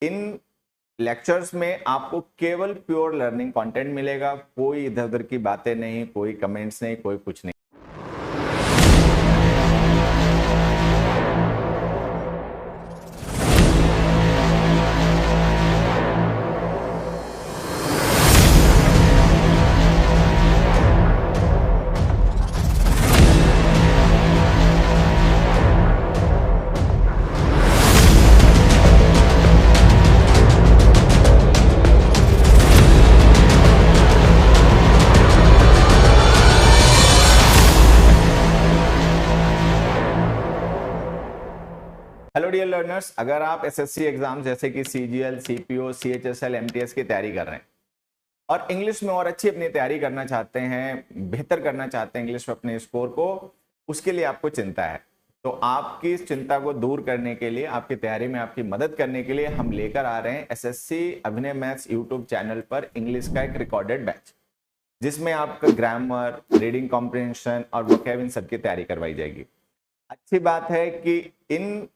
इन lectures में आपको केवल प्योर लर्निंग कंटेंट मिलेगा, कोई इधर उधर की बातें नहीं, कोई कमेंट्स नहीं, कोई कुछ नहीं। हेलो डियर लर्नर्स, अगर आप एसएससी एग्जाम जैसे कि सीजीएल, सीपीओ, सीएचएसएल, एमटीएस की तैयारी कर रहे हैं और इंग्लिश में और अच्छी अपनी तैयारी करना चाहते हैं, बेहतर करना चाहते हैं इंग्लिश में अपने स्कोर को, उसके लिए आपको चिंता है, तो आपकी इस चिंता को दूर करने के लिए, आपकी तैयारी में आपकी मदद करने के लिए हम लेकर आ रहे हैं एसएससी अभिनय मैथ्स यूट्यूब चैनल पर इंग्लिश का एक रिकॉर्डेड बैच, जिसमें आपका ग्रामर, रीडिंग कॉम्प्रिहेंशन और वोकैब इन सबकी तैयारी करवाई जाएगी। अच्छी बात है कि इन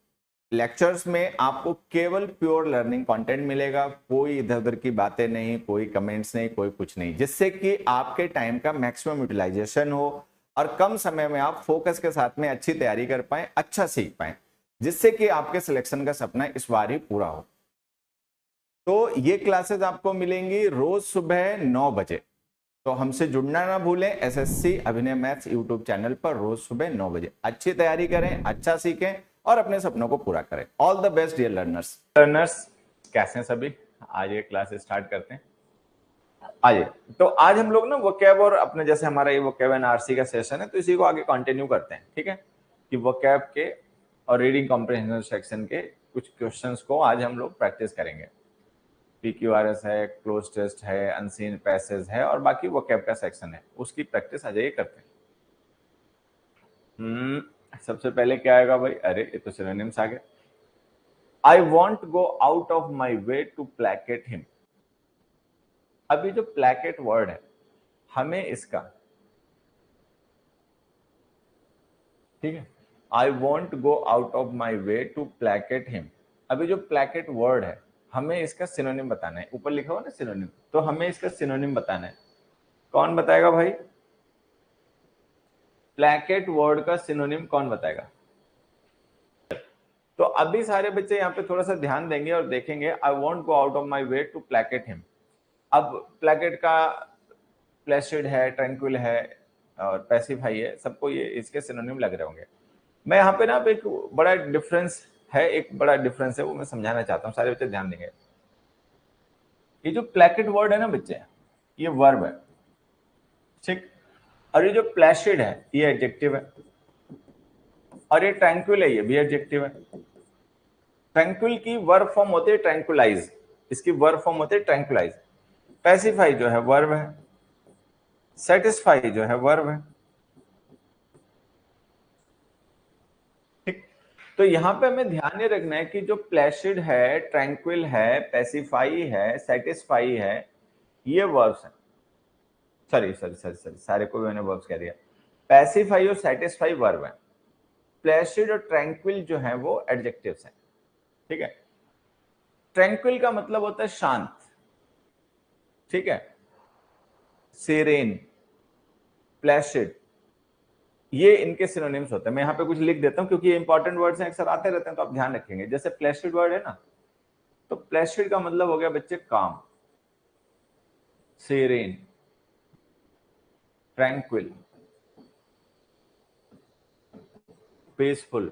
लेक्चर्स में आपको केवल प्योर लर्निंग कंटेंट मिलेगा, कोई इधर उधर की बातें नहीं, कोई कमेंट्स नहीं, कोई कुछ नहीं, जिससे कि आपके टाइम का मैक्सिमम यूटिलाइजेशन हो और कम समय में आप फोकस के साथ में अच्छी तैयारी कर पाए, अच्छा सीख पाए, जिससे कि आपके सिलेक्शन का सपना इस बार ही पूरा हो। तो ये क्लासेस आपको मिलेंगी रोज सुबह 9 बजे। तो हमसे जुड़ना ना भूलें, एसएससी अभिनय मैथ्स यूट्यूब चैनल पर रोज सुबह 9 बजे। अच्छी तैयारी करें, अच्छा सीखें और अपने सपनों को पूरा करें। All the best dear learners. कैसे हैं सभी? आज ये क्लास स्टार्ट करते हैं। आइए, तो आज हम लोग ना वोकैब और अपने जैसे हमारा ये वोकैब एंड आरसी का सेशन है, तो इसी को आगे कंटिन्यू करते हैं। ठीक है, कि वोकैब के और रीडिंग कॉम्प्रिहेंशन सेक्शन के कुछ क्वेश्चंस को आज हम लोग प्रैक्टिस करेंगे। PQRS है, क्लोज टेस्ट है, अनसीन पैसेज है और बाकी वोकैब का सेक्शन है, उसकी प्रैक्टिस आज ये करते हैं। सबसे पहले क्या आएगा भाई? अरे ये तो सिनोनिम्स आ गए। I want go out of my way to placate him. अभी जो प्लैकेट वर्ड है, हमें इसका, ठीक है, I want go out of my way to placate him. अभी जो प्लैकेट वर्ड है, हमें इसका सिनोनिम बताना है। ऊपर लिखा हुआ ना सिनोनिम, तो हमें इसका सिनोनिम बताना है। कौन बताएगा भाई? प्लैकेट वर्ड का सिनोनिम कौन बताएगा? तो अभी सारे बच्चे यहाँ पे थोड़ा सा ध्यान देंगे और देखेंगे। I want go out of my way to placate him. अब प्लैकेट का प्लेसिड है, ट्रैंक्विल है और पैसिफाई है, सबको ये इसके सिनोनिम लग रहे होंगे। मैं यहाँ पे ना एक बड़ा डिफरेंस है, एक बड़ा डिफरेंस है, वो मैं समझाना चाहता हूँ, सारे बच्चे ध्यान देंगे। ये जो प्लैकेट वर्ड है ना बच्चे, ये वर्ब है, ठीक, और ये जो प्लेसिड है ये एडजेक्टिव है, और ये ट्रैंक्विल है ये भी एडजेक्टिव है। ट्रैंक्विल की वर्ब फॉर्म होती है ट्रैंक्विलाइज, इसकी वर्ब फॉर्म होती है ट्रैंक्विलाइज। पैसिफाई जो है वर्ब है, सेटिस्फाई जो है वर्ब है, ठीक। तो यहां पे हमें ध्यान ये रखना है कि जो प्लेसिड है, ट्रैंक्विल है, पैसिफाई है, सेटिस्फाई है, ये वर्ब्स हैं। सॉरी सॉरी सॉरी सॉरी, सारे को मैंने वर्ब्स कह दिया। पैसिफाई और सेटिस्फाई वर्ब है, प्लेसिड और ट्रैंक्विल जो है वो एडजेक्टिव्स हैं, ठीक है। ट्रैंक्विल का मतलब होता है शांत, ठीक है, सेरेन, प्लेसिड, ये इनके सिनोनिम्स होते हैं। मैं यहाँ पे कुछ लिख देता हूँ क्योंकि ये इंपॉर्टेंट वर्ड्स हैं, अक्सर आते रहते हैं, तो आप ध्यान रखेंगे। जैसे प्लेसिड वर्ड है ना, तो प्लेसिड का मतलब हो गया बच्चे काम, सेरेन, ट्रैंक्विल, पीसफुल,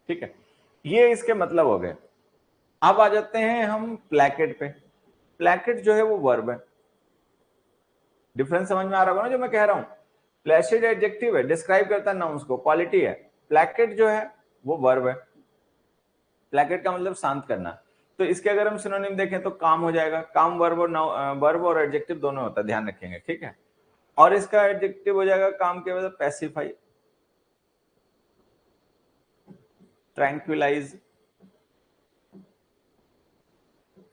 ठीक है, ये इसके मतलब हो गए। अब आ जाते हैं हम प्लैकेट पे। प्लैकेट जो है वो वर्ब है। डिफरेंस समझ में आ रहा होगा ना जो मैं कह रहा हूं? प्लेसिड एडजेक्टिव है, डिस्क्राइब करता है नाउन्स को, क्वालिटी है। प्लैकेट जो है वो वर्ब है। प्लैकेट का मतलब शांत करना। तो इसके अगर हम सिनोनिम देखें तो काम हो जाएगा। काम वर्ब और वर्ब और एडजेक्टिव दोनों होता है, ध्यान रखेंगे, ठीक है। और इसका एडजेक्टिव हो जाएगा काम के मतलब पैसिफाई, ट्रैंक्विलाइज,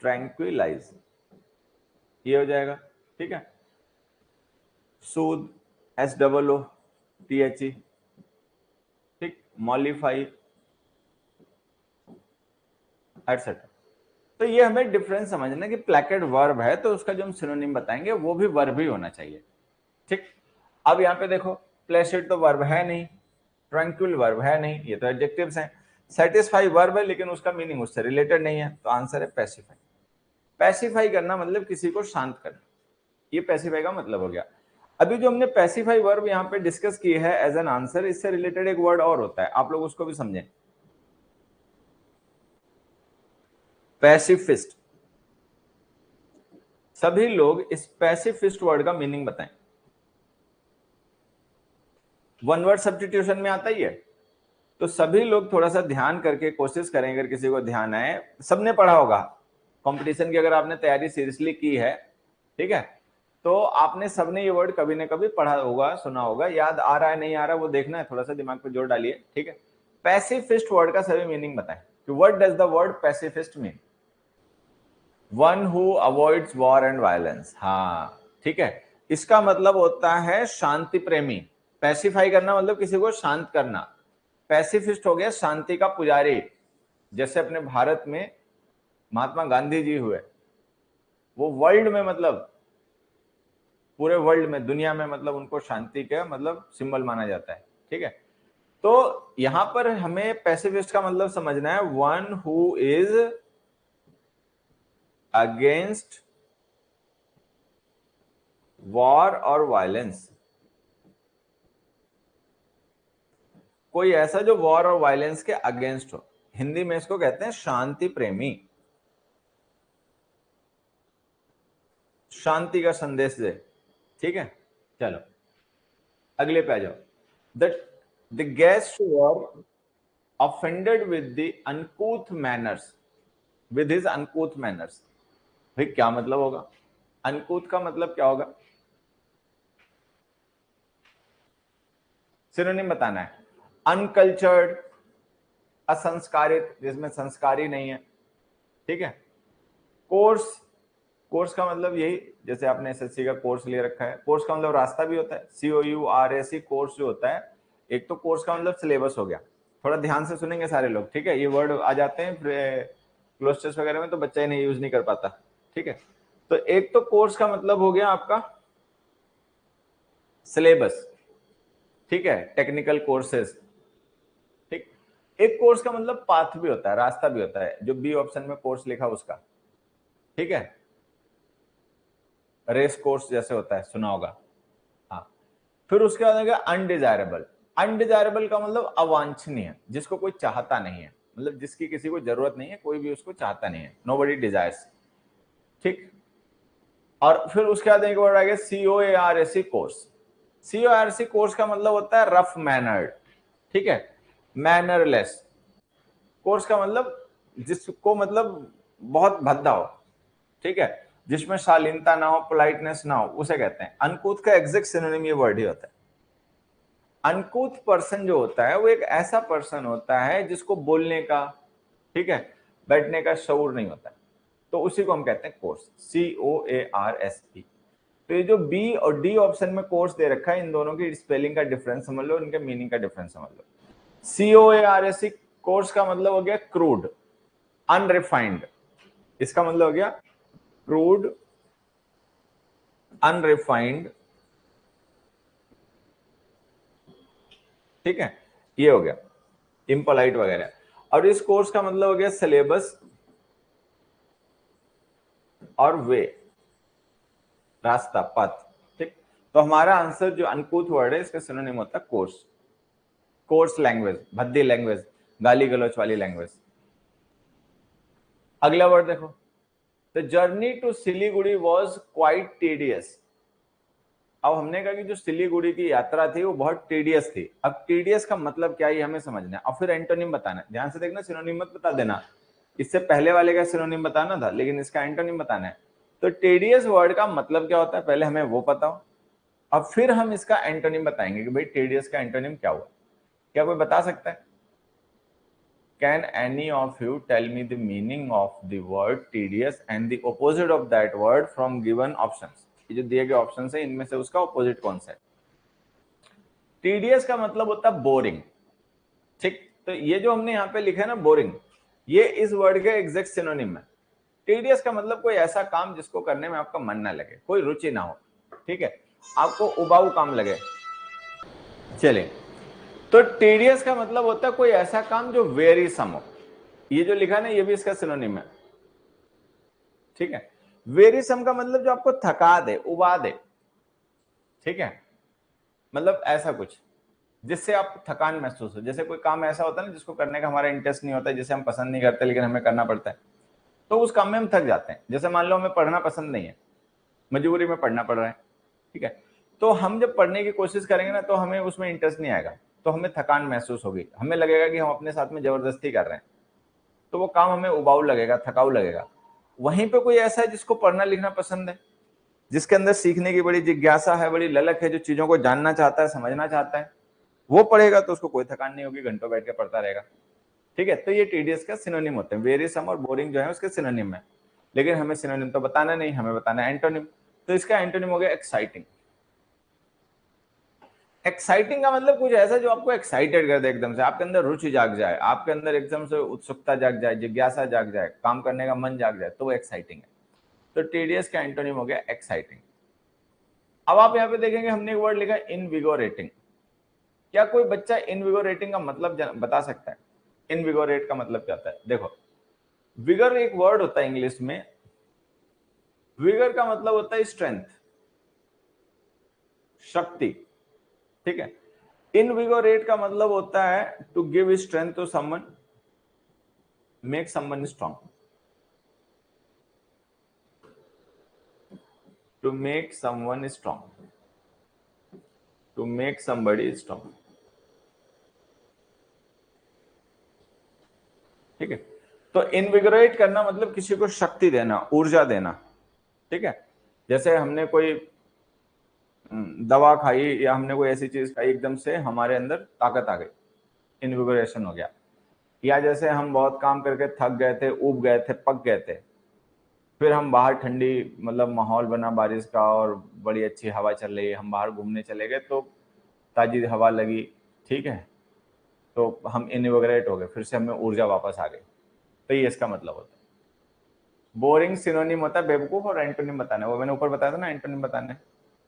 ट्रैंक्विलाइज, ये हो जाएगा, ठीक है। सूद, SOOTHE, ठीक। मॉलिफाई एटसेट्रा। तो ये हमें डिफरेंस समझना कि प्लैकेट वर्ब है तो उसका जो हम सिनोनिम बताएंगे वो भी वर्ब ही होना चाहिए। ठीक, अब यहाँ पे देखो प्लेसिड तो वर्ब है नहीं, ट्रैंक्विल वर्ब है नहीं, ये तो एडजेक्टिव्स हैं। सेटिस्फाई वर्ब है लेकिन उसका मीनिंग उससे रिलेटेड नहीं है, तो आंसर है पैसिफाई। पैसिफाई करना मतलब किसी को शांत करना, ये पैसिफाई का मतलब हो गया। अभी जो हमने पैसिफाई वर्ब यहाँ पे डिस्कस की है एज एन आंसर, इससे रिलेटेड एक वर्ड और होता है, आप लोग उसको भी समझें, पैसिफिस्ट। सभी लोग इस पैसिफिस्ट वर्ड का मीनिंग बताएं। वन वर्ड सब्स्टिट्यूशन में आता ही है, तो सभी लोग थोड़ा सा ध्यान करके कोशिश करें, अगर किसी को ध्यान आए, सबने पढ़ा होगा कंपटीशन की, अगर आपने तैयारी सीरियसली की है, ठीक है, तो आपने सबने ये वर्ड कभी ना कभी पढ़ा होगा, सुना होगा, याद आ रहा है नहीं आ रहा वो देखना है, थोड़ा सा दिमाग पे जोर डालिए, ठीक है। पैसिफिस्ट वर्ड का सभी मीनिंग बताएं कि what does the word pacifist mean. One who avoids war and violence, हाँ ठीक है, इसका मतलब होता है शांति प्रेमी। पैसिफाई करना मतलब किसी को शांत करना, पैसिफिस्ट हो गया शांति का पुजारी। जैसे अपने भारत में महात्मा गांधी जी हुए, वो वर्ल्ड में मतलब पूरे वर्ल्ड में, दुनिया में मतलब उनको शांति का मतलब सिंबल माना जाता है, ठीक है। तो यहां पर हमें पैसिफिस्ट का मतलब समझना है one who is against war और वायलेंस, कोई ऐसा जो वॉर और वायलेंस के अगेंस्ट हो। हिंदी में इसको कहते हैं शांति प्रेमी, शांति का संदेश दे, ठीक है। चलो अगले पे आ जाओ। The guest were offended with the uncouth manners, with his uncouth manners। भाई क्या मतलब होगा, uncouth का मतलब क्या होगा, सिनोनिम बताना है। अनकल्चर्ड, असंस्कारित, जिसमें संस्कारी नहीं है, ठीक है। कोर्स, कोर्स का मतलब यही, जैसे आपने एसएससी का कोर्स ले रखा है, कोर्स का मतलब रास्ता भी होता है, COURS कोर्स जो होता है। एक तो कोर्स का मतलब सिलेबस हो गया, थोड़ा ध्यान से सुनेंगे सारे लोग, ठीक है। ये वर्ड आ जाते हैं क्लोज टेस्ट वगैरह में तो बच्चा इन्हें यूज नहीं कर पाता, ठीक है। तो एक तो कोर्स का मतलब हो गया आपका सिलेबस, ठीक है, टेक्निकल कोर्सेज, ठीक। एक कोर्स का मतलब पाथ भी होता है, रास्ता भी होता है, जो बी ऑप्शन में कोर्स लिखा उसका, ठीक है। रेस कोर्स जैसे होता है, सुना होगा, हाँ। फिर उसके बाद हो अनडिजायरेबल। अनडिजायरेबल का मतलब अवांछनीय, जिसको कोई चाहता नहीं है, मतलब जिसकी किसी को जरूरत नहीं है, कोई भी उसको चाहता नहीं है, नोबडी डिजायर्स, ठीक। और फिर उसके बाद एक वर्ड आ गया COARSE कोर्स। COARSE कोर्स का मतलब होता है रफ मैनर्ड, ठीक है, मैनरलेस। कोर्स का मतलब जिसको मतलब बहुत भद्दा हो, ठीक है, जिसमें शालीनता ना हो, पोलाइटनेस ना हो, उसे कहते हैं। अनकूथ का एग्जैक्ट सिनोनिम ये वर्ड ही होता है। अनकूथ पर्सन जो होता है वो एक ऐसा पर्सन होता है जिसको बोलने का, ठीक है, बैठने का शऊर नहीं होता है, तो उसी को हम कहते हैं कोर्स, COARSE। तो ये जो बी और डी ऑप्शन में कोर्स दे रखा है, इन दोनों की स्पेलिंग का डिफरेंस समझ लो, इनके मीनिंग का डिफरेंस समझ लो। COARSE कोर्स का मतलब हो गया क्रूड, अनरिफाइंड, इसका मतलब हो गया क्रूड, अनरिफाइंड, ठीक है, ये हो गया इम्पोलाइट वगैरह। और इस कोर्स का मतलब हो गया सिलेबस और वे, रास्ता, पथ, ठीक। तो हमारा आंसर जो अनकूथ वर्ड है इसका सिनोनिम होता है कोर्स। कोर्स लैंग्वेज, भद्दी लैंग्वेज, गाली गलौच वाली लैंग्वेज। अगला वर्ड देखो, the journey to Siliguri was quite tedious. अब हमने कहा कि जो सिलीगुड़ी की यात्रा थी वो बहुत टीडियस थी। अब टीडियस का मतलब क्या है हमें समझना है, और फिर एंटोनिम बताना है। ध्यान से देखना, सिनोनिम मत बता देना, इससे पहले वाले का सिनोनिम बताना था, लेकिन इसका एंटोनिम बताना है। तो टीडियस वर्ड का मतलब क्या होता है, पहले हमें वो पता हो, अब फिर हम इसका एंटोनिम बताएंगे कि भाई टीडियस का एंटोनिम क्या हुआ। क्या कोई बता सकता है? Can any of you tell me the meaning of the word tedious and the opposite of that word from given options? ये जो दिए गए ऑप्शन है इनमें से उसका ऑपोजिट कौन सा है? टीडियस का मतलब होता है बोरिंग, ठीक, तो ये जो हमने यहाँ पे लिखा है ना बोरिंग, ये इस वर्ड के एग्जैक्ट सिनोनिम है। टीडियस का मतलब कोई ऐसा काम जिसको करने में आपका मन ना लगे, कोई रुचि ना हो, ठीक है, आपको उबाऊ काम लगे। चलिए, तो टीडियस का मतलब होता है कोई ऐसा काम जो वेरीसम हो। ये जो लिखा ना, ये भी इसका सिनोनिम है, ठीक है। वेरीसम का मतलब जो आपको थका दे, उबा दे, ठीक है, मतलब ऐसा कुछ जिससे आप थकान महसूस हो। जैसे कोई काम ऐसा होता है ना जिसको करने का हमारा इंटरेस्ट नहीं होता है, जिसे हम पसंद नहीं करते लेकिन हमें करना पड़ता है, तो उस काम में हम थक जाते हैं। जैसे मान लो हमें पढ़ना पसंद नहीं है, मजबूरी में पढ़ना पड़ रहा है, ठीक है, तो हम जब पढ़ने की कोशिश करेंगे ना तो हमें उसमें इंटरेस्ट नहीं आएगा, तो हमें थकान महसूस होगी, हमें लगेगा कि हम अपने साथ में जबरदस्ती कर रहे हैं, तो वो काम हमें उबाऊ लगेगा, थकाऊ लगेगा। वहीं पे कोई ऐसा है जिसको पढ़ना लिखना पसंद है, जिसके अंदर सीखने की बड़ी जिज्ञासा है, बड़ी ललक है, जो चीजों को जानना चाहता है, समझना चाहता है, वो पढ़ेगा तो उसको कोई थकान नहीं होगी, घंटों बैठ के पढ़ता रहेगा, ठीक है। तो ये टीडियस का सिनोनिम होते हैं। वेरीसम और बोरिंग जो है उसके सिनोनिम है, लेकिन हमें सिनोनिम तो बताना नहीं, हमें बताना है एंटोनिम। तो इसका एंटोनिम हो गया एक्साइटिंग। एक्साइटिंग का मतलब कुछ ऐसा जो आपको एक्साइटेड कर दे, एकदम से आपके अंदर रुचि जाग जाए, आपके अंदर एकदम से उत्सुकता जाग जाए, जिज्ञासा जाग जाए, काम करने का मन जाग जाए, तो वो एक्साइटिंग है। तो टीडियस का एंटोनिम हो गया एक्साइटिंग। अब आप यहाँ पे देखेंगे हमने एक वर्ड लिखा इनविगोरेटिंग। क्या कोई बच्चा इनविगोरेटिंग का मतलब बता सकता है? इनविगोरेट का मतलब क्या होता है? देखो, विगर एक वर्ड होता है इंग्लिश में, विगर का मतलब होता है स्ट्रेंथ, शक्ति, ठीक है। इनविगोरेट का मतलब होता है to give strength to someone, make someone strong, to make someone strong, to make somebody strong, ठीक है। तो इनविगोरेट करना मतलब किसी को शक्ति देना, ऊर्जा देना, ठीक है। जैसे हमने कोई दवा खाई या हमने कोई ऐसी चीज खाई, एकदम से हमारे अंदर ताकत आ गई, इनविगोरेशन हो गया। या जैसे हम बहुत काम करके थक गए थे, ऊब गए थे, पक गए थे, फिर हम बाहर ठंडी मतलब माहौल बना बारिश का और बड़ी अच्छी हवा चल रही है, हम बाहर घूमने चले गए तो ताजी हवा लगी, ठीक है, तो हम इनविगोरेट हो गए, फिर से हमें ऊर्जा वापस आ गई। तो ये इसका मतलब होता है। बोरिंग सिनोनिम होता है बेवकूफ, और एंटोनिम बताना है, वो मैंने ऊपर बताया था ना, एंटोनिम बताना है।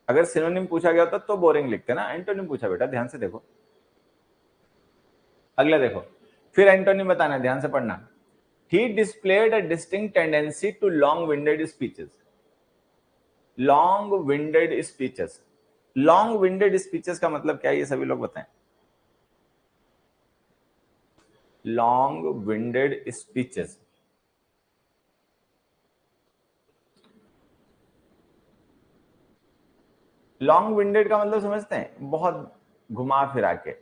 अगर सिनोनिम पूछा गया होता तो बोरिंग लिखते ना, एंटोनिम पूछा बेटा, ध्यान से देखो। अगला देखो, फिर एंटोनिम बताना है, ध्यान से पढ़ना। He displayed a distinct tendency to long winded speeches. Long winded speeches, long winded speeches का मतलब क्या है, ये सभी लोग बताएं। Long winded speeches, long winded का मतलब समझते हैं? बहुत घुमा फिरा के।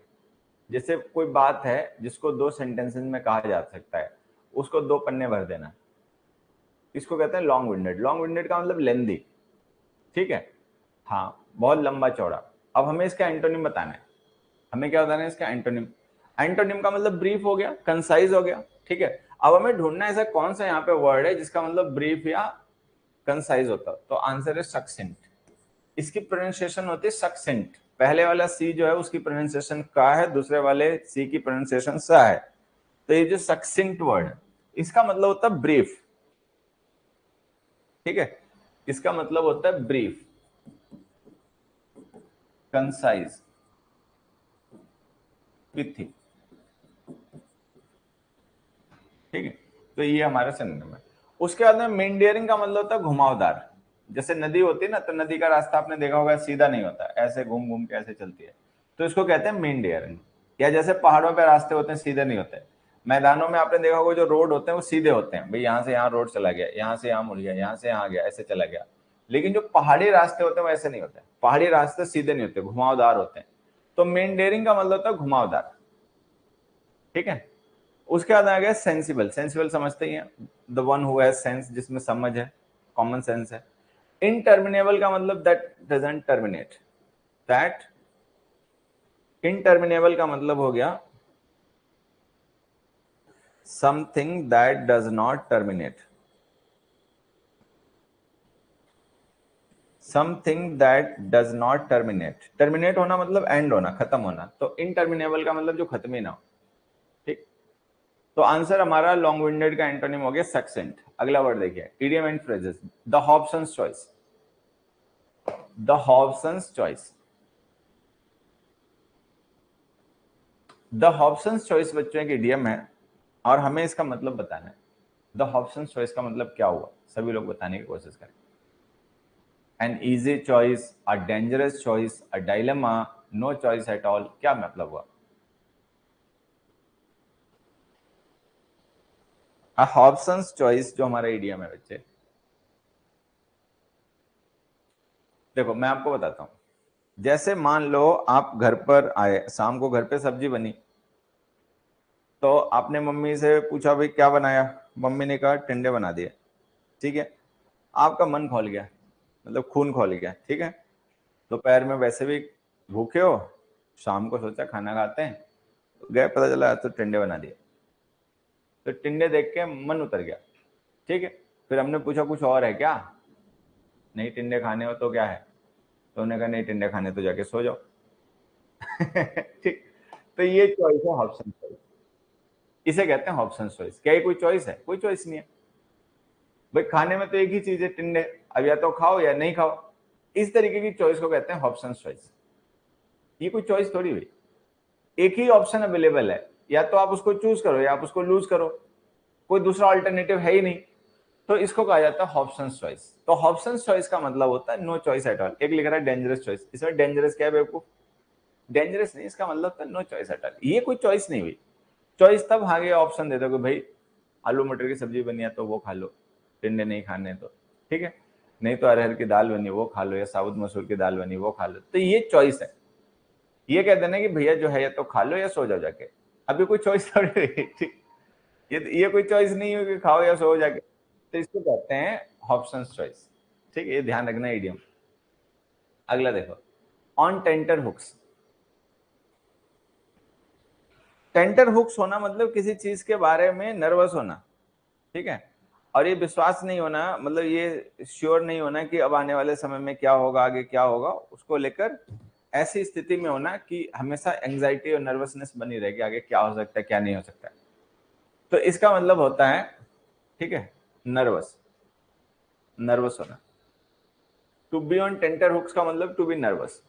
जैसे कोई बात है जिसको 2 सेंटेंसेस में कहा जा सकता है, उसको 2 पन्ने भर देना, इसको कहते हैं लॉन्ग विंडेड। लॉन्ग विंडेड का मतलब लेंदी, ठीक है, हाँ, बहुत लंबा चौड़ा। अब हमें इसका एंटोनिम बताना है। हमें क्या बताना है इसका एंटोनिम? एंटोनिम का मतलब ब्रीफ हो गया, कंसाइज हो गया, ठीक है। अब हमें ढूंढना है ऐसा कौन सा यहाँ पे वर्ड है जिसका मतलब ब्रीफ या कंसाइज होता, तो आंसर है सक्सेंट। इसकी प्रोनाउंसिएशन होती है सक्सेंट। पहले वाला सी जो है उसकी प्रोनाउंसिएशन का है, दूसरे वाले सी की प्रोनाउंसिएशन सा है। तो ये जो सक्सेंट वर्ड है इसका मतलब होता है ब्रीफ, ठीक है, इसका मतलब होता है ब्रीफ, कंसाइज, पिथी, ठीक है। तो ये हमारा सिनोनिम है। उसके बाद में मेंडियरिंग का मतलब होता है घुमावदार। जैसे नदी होती है ना, तो नदी का रास्ता आपने देखा होगा सीधा नहीं होता, ऐसे घूम घूम के ऐसे चलती है, तो इसको कहते हैं मेंडियरिंग। या जैसे पहाड़ों पे रास्ते होते हैं सीधे नहीं होते, मैदानों में आपने देखा होगा जो रोड होते हैं वो सीधे होते हैं, भाई यहाँ से यहाँ रोड चला गया, यहाँ से यहाँ मुड़ गया, यहाँ से यहाँ गया, ऐसे चला गया। लेकिन जो पहाड़ी रास्ते होते हैं वो ऐसे नहीं होते, पहाड़ी रास्ते सीधे नहीं होते, घुमावदार होते हैं। तो मेंडियरिंग का मतलब होता है घुमावदार, ठीक है। उसके बाद आ गया सेंसिबल। सेंसिबल समझते ही हैं, the one who has sense, जिसमें समझ है, कॉमन सेंस है। इनटर्मिनेबल का मतलब that doesn't terminate, that interminable का मतलब हो गया something that does not terminate, something that does not terminate. Terminate होना मतलब एंड होना, खत्म होना, तो इनटर्मिनेबल का मतलब जो खत्म ही ना हो, तो आंसर हमारा लॉन्ग विंडेड का एंटोनिम हो गया सक्सेंट। अगला वर्ड देखिए, idiom and phrases, the Hobson's choice. The Hobson's choice, the Hobson's choice बच्चों एक इडियम है और हमें इसका मतलब बताना है। द हॉब्सन्स चॉइस का मतलब क्या हुआ, सभी लोग बताने की कोशिश करें। An easy choice, a dangerous choice, a dilemma, no choice at all, क्या मतलब हुआ? अ हॉब्सन्स चॉइस जो हमारा इडियम है बच्चे, देखो मैं आपको बताता हूं। जैसे मान लो आप घर पर आए, शाम को घर पे सब्जी बनी, तो आपने मम्मी से पूछा भाई क्या बनाया, मम्मी ने कहा टिंडे बना दिए, ठीक है। आपका मन खोल गया, मतलब खून खोल गया, ठीक है। दोपहर में वैसे भी भूखे हो, शाम को सोचा खाना खाते हैं, गए, पता चला तो टिंडे बना दिए। तो टिंडे देख के मन उतर गया, ठीक है। फिर हमने पूछा कुछ और है क्या, नहीं टिंडे खाने हो तो क्या है, तो उन्होंने कहा नहीं टिंडे खाने तो जाके सो जाओ। ठीक। तो ये चॉइस है हॉब्सन चॉइस, इसे कहते हैं हॉब्सन चॉइस। क्या ये कोई चॉइस है? कोई चॉइस नहीं है भाई, खाने में तो एक ही चीज है टिंडे, अब या तो खाओ या नहीं खाओ। इस तरीके की चॉइस को कहते हैं हॉब्सन चॉइस। ये कोई चॉइस थोड़ी हुई, एक ही ऑप्शन अवेलेबल है, या तो आप उसको चूज करो या आप उसको लूज करो, कोई दूसरा अल्टरनेटिव है ही नहीं। तो इसको कहा जाता है हॉब्सन्स चॉइस। तो हॉब्सन्स चॉइस का मतलब होता है नो चॉइस एट ऑल। एक लिख रहा है डेंजरस चॉइस, इसमें डेंजरस क्या है बेवकूफ? डेंजरस नहीं, इसका मतलब होता है नो चॉइस एट ऑल। ये कोई चॉइस नहीं हुई। चॉइस तब आगे ऑप्शन दे दो कि भाई आलू मटर की सब्जी बनी है तो वो खा लो, टिंडे नहीं खाने तो ठीक है, नहीं तो अरहर की दाल बनी वो खा लो, या साबुत मसूर की दाल बनी वो खा लो। तो ये चॉइस है। ये कह देना कि भैया जो है या तो खा लो या सो जाओ जाके, अभी कोई चॉइस थोड़ी रही, ठीक। ये कोई चॉइस नहीं है कि खाओ या सो जाके। तो इसको कहते हैं हॉब्सन्स चॉइस, ठीक है। ये ध्यान रखना इडियम। अगला देखो, on tenterhooks. Tenterhooks होना मतलब किसी चीज के बारे में नर्वस होना, ठीक है। और ये विश्वास नहीं होना, मतलब ये श्योर नहीं होना कि अब आने वाले समय में क्या होगा, आगे क्या होगा, उसको लेकर ऐसी स्थिति में होना कि हमेशा एंजाइटी और नर्वसनेस बनी रहेगी, आगे क्या हो सकता है क्या नहीं हो सकता है। तो इसका मतलब होता है, ठीक है, नर्वस, नर्वस होना। To be on tenterhooks का मतलब टू बी नर्वस,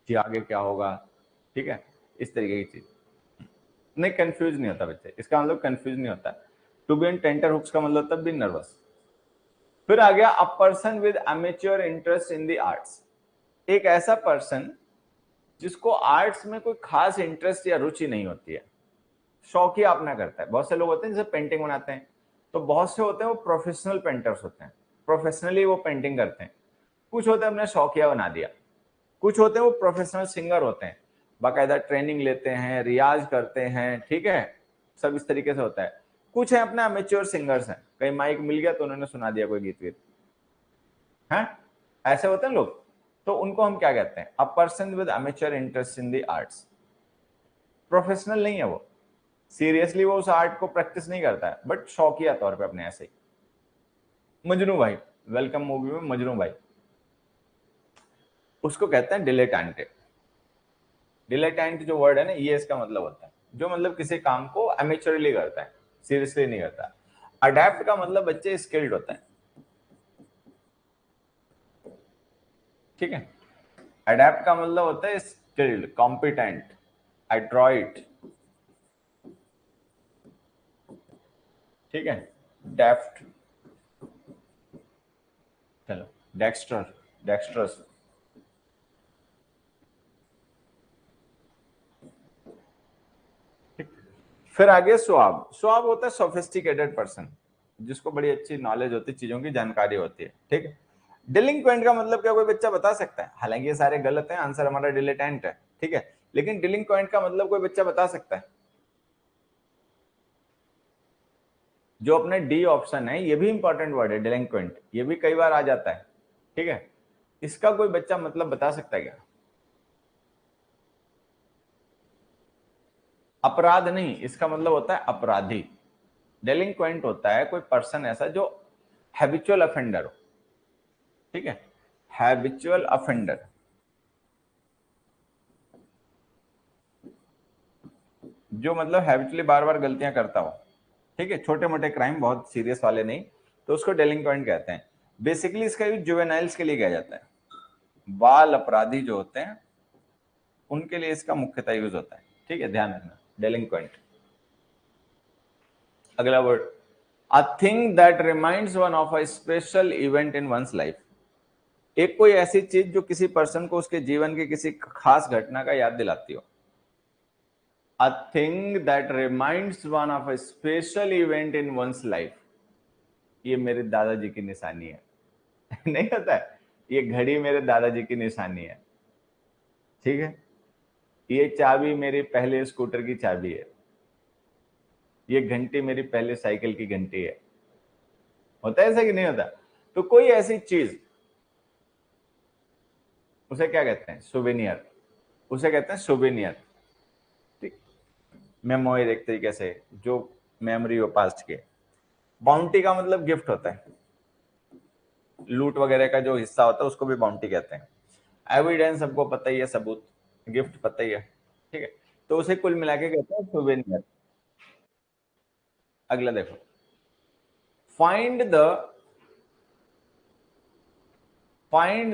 कि आगे क्या होगा, ठीक है, इस तरीके की चीज। नहीं कंफ्यूज नहीं होता बच्चे, इसका मतलब कंफ्यूज नहीं होता। To be on tenterhooks का मतलब तब भी नर्वस। फिर आ गया a person with amateur interest in the arts. एक ऐसा पर्सन जिसको आर्ट्स में कोई खास इंटरेस्ट या रुचि नहीं होती है, शौक ही अपना करता है। बहुत से लोग होते हैं जैसे पेंटिंग बनाते हैं, तो बहुत से होते हैं वो प्रोफेशनल पेंटर्स होते हैं, प्रोफेशनली वो पेंटिंग करते हैं। कुछ होते हैं हमने शौकिया बना दिया। कुछ होते हैं वो प्रोफेशनल सिंगर होते हैं, बाकायदा ट्रेनिंग लेते हैं, रियाज करते हैं, ठीक है, सब इस तरीके से होता है। कुछ है अपना अमेच्योर सिंगर्स हैं, कहीं माइक मिल गया तो उन्होंने सुना दिया कोई गीत वीत, है, ऐसे होते हैं लोग। तो उनको हम क्या कहते हैं? अ person with amateur interest in the arts. Professional नहीं है वो, सीरियसली वो उस आर्ट को प्रैक्टिस नहीं करता है, बट शौकिया तौर पे अपने ऐसे ही। मजनू भाई, वेलकम मूवी में मजनू भाई, उसको कहते हैं डिलेटेंट। डिलेटेंट जो वर्ड है ना, ये इसका मतलब होता है जो मतलब किसी काम को अमेचुरली करता है, सीरियसली नहीं करता। अडेप्ट का मतलब बच्चे स्किल्ड होता है, ठीक है। अडेप्ट का मतलब होता है स्किल्ड, कॉम्पिटेंट, एड्रॉइट, ठीक है, डेफ्ट, चलो डेक्स्टर, डेक्स्ट्रस। फिर आगे स्वाब। स्वाब होता है सोफिस्टिकेटेड पर्सन, जिसको बड़ी अच्छी नॉलेज होती है, चीजों की जानकारी होती है, ठीक है। डिलिंक्वेंट का मतलब क्या कोई बच्चा बता सकता है? हालांकि ये सारे गलत हैं, आंसर हमारा डिलेटेंट है, ठीक है। लेकिन डिलिंक्वेंट का मतलब कोई बच्चा बता सकता है? जो अपने डी ऑप्शन है, ये भी इंपॉर्टेंट वर्ड है डिलिंक्वेंट, ये भी कई बार आ जाता है, ठीक है। इसका कोई बच्चा मतलब बता सकता है क्या? अपराध नहीं, इसका मतलब होता है अपराधी। डेलिंक्वेंट होता है कोई पर्सन ऐसा जो हैबिचुअल अफेंडर हो, ठीक है, हैबिचुअल अफेंडर। जो मतलब हैबिचुअली बार बार गलतियां करता हो, ठीक है, छोटे मोटे क्राइम, बहुत सीरियस वाले नहीं, तो उसको डेलिंक्वेंट कहते हैं। बेसिकली इसका यूज जुवेनाइल्स के लिए किया जाता है, बाल अपराधी जो होते हैं उनके लिए इसका मुख्यतः यूज होता है, ठीक है, ध्यान रखना, डेलिंक्वेंट। अगला word, a thing that reminds one of a special event in one's life. एक कोई ऐसी चीज जो किसी पर्सन को उसके जीवन की किसी खास घटना का याद दिलाती हो। A thing that reminds one of a special event in one's life, ये मेरे दादाजी की निशानी है। नहीं होता है, ये घड़ी मेरे दादाजी की निशानी है, ठीक है, ये चाबी मेरी पहले स्कूटर की चाबी है, ये घंटी मेरी पहले साइकिल की घंटी है। होता है ऐसा कि नहीं होता? तो कोई ऐसी चीज, उसे क्या कहते हैं? सुवेनियर, उसे कहते हैं सुवेनियर, ठीक, मेमोरी एक तरीके से, जो मेमोरी हो पास्ट के। बाउंटी का मतलब गिफ्ट होता है, लूट वगैरह का जो हिस्सा होता है उसको भी बाउंटी कहते हैं। एविडेंस सबको पता ही है, सबूत, गिफ्ट पता ही है, ठीक है, तो उसे कुल मिला के कहते हैं सुवेनियर। अगला देखो, find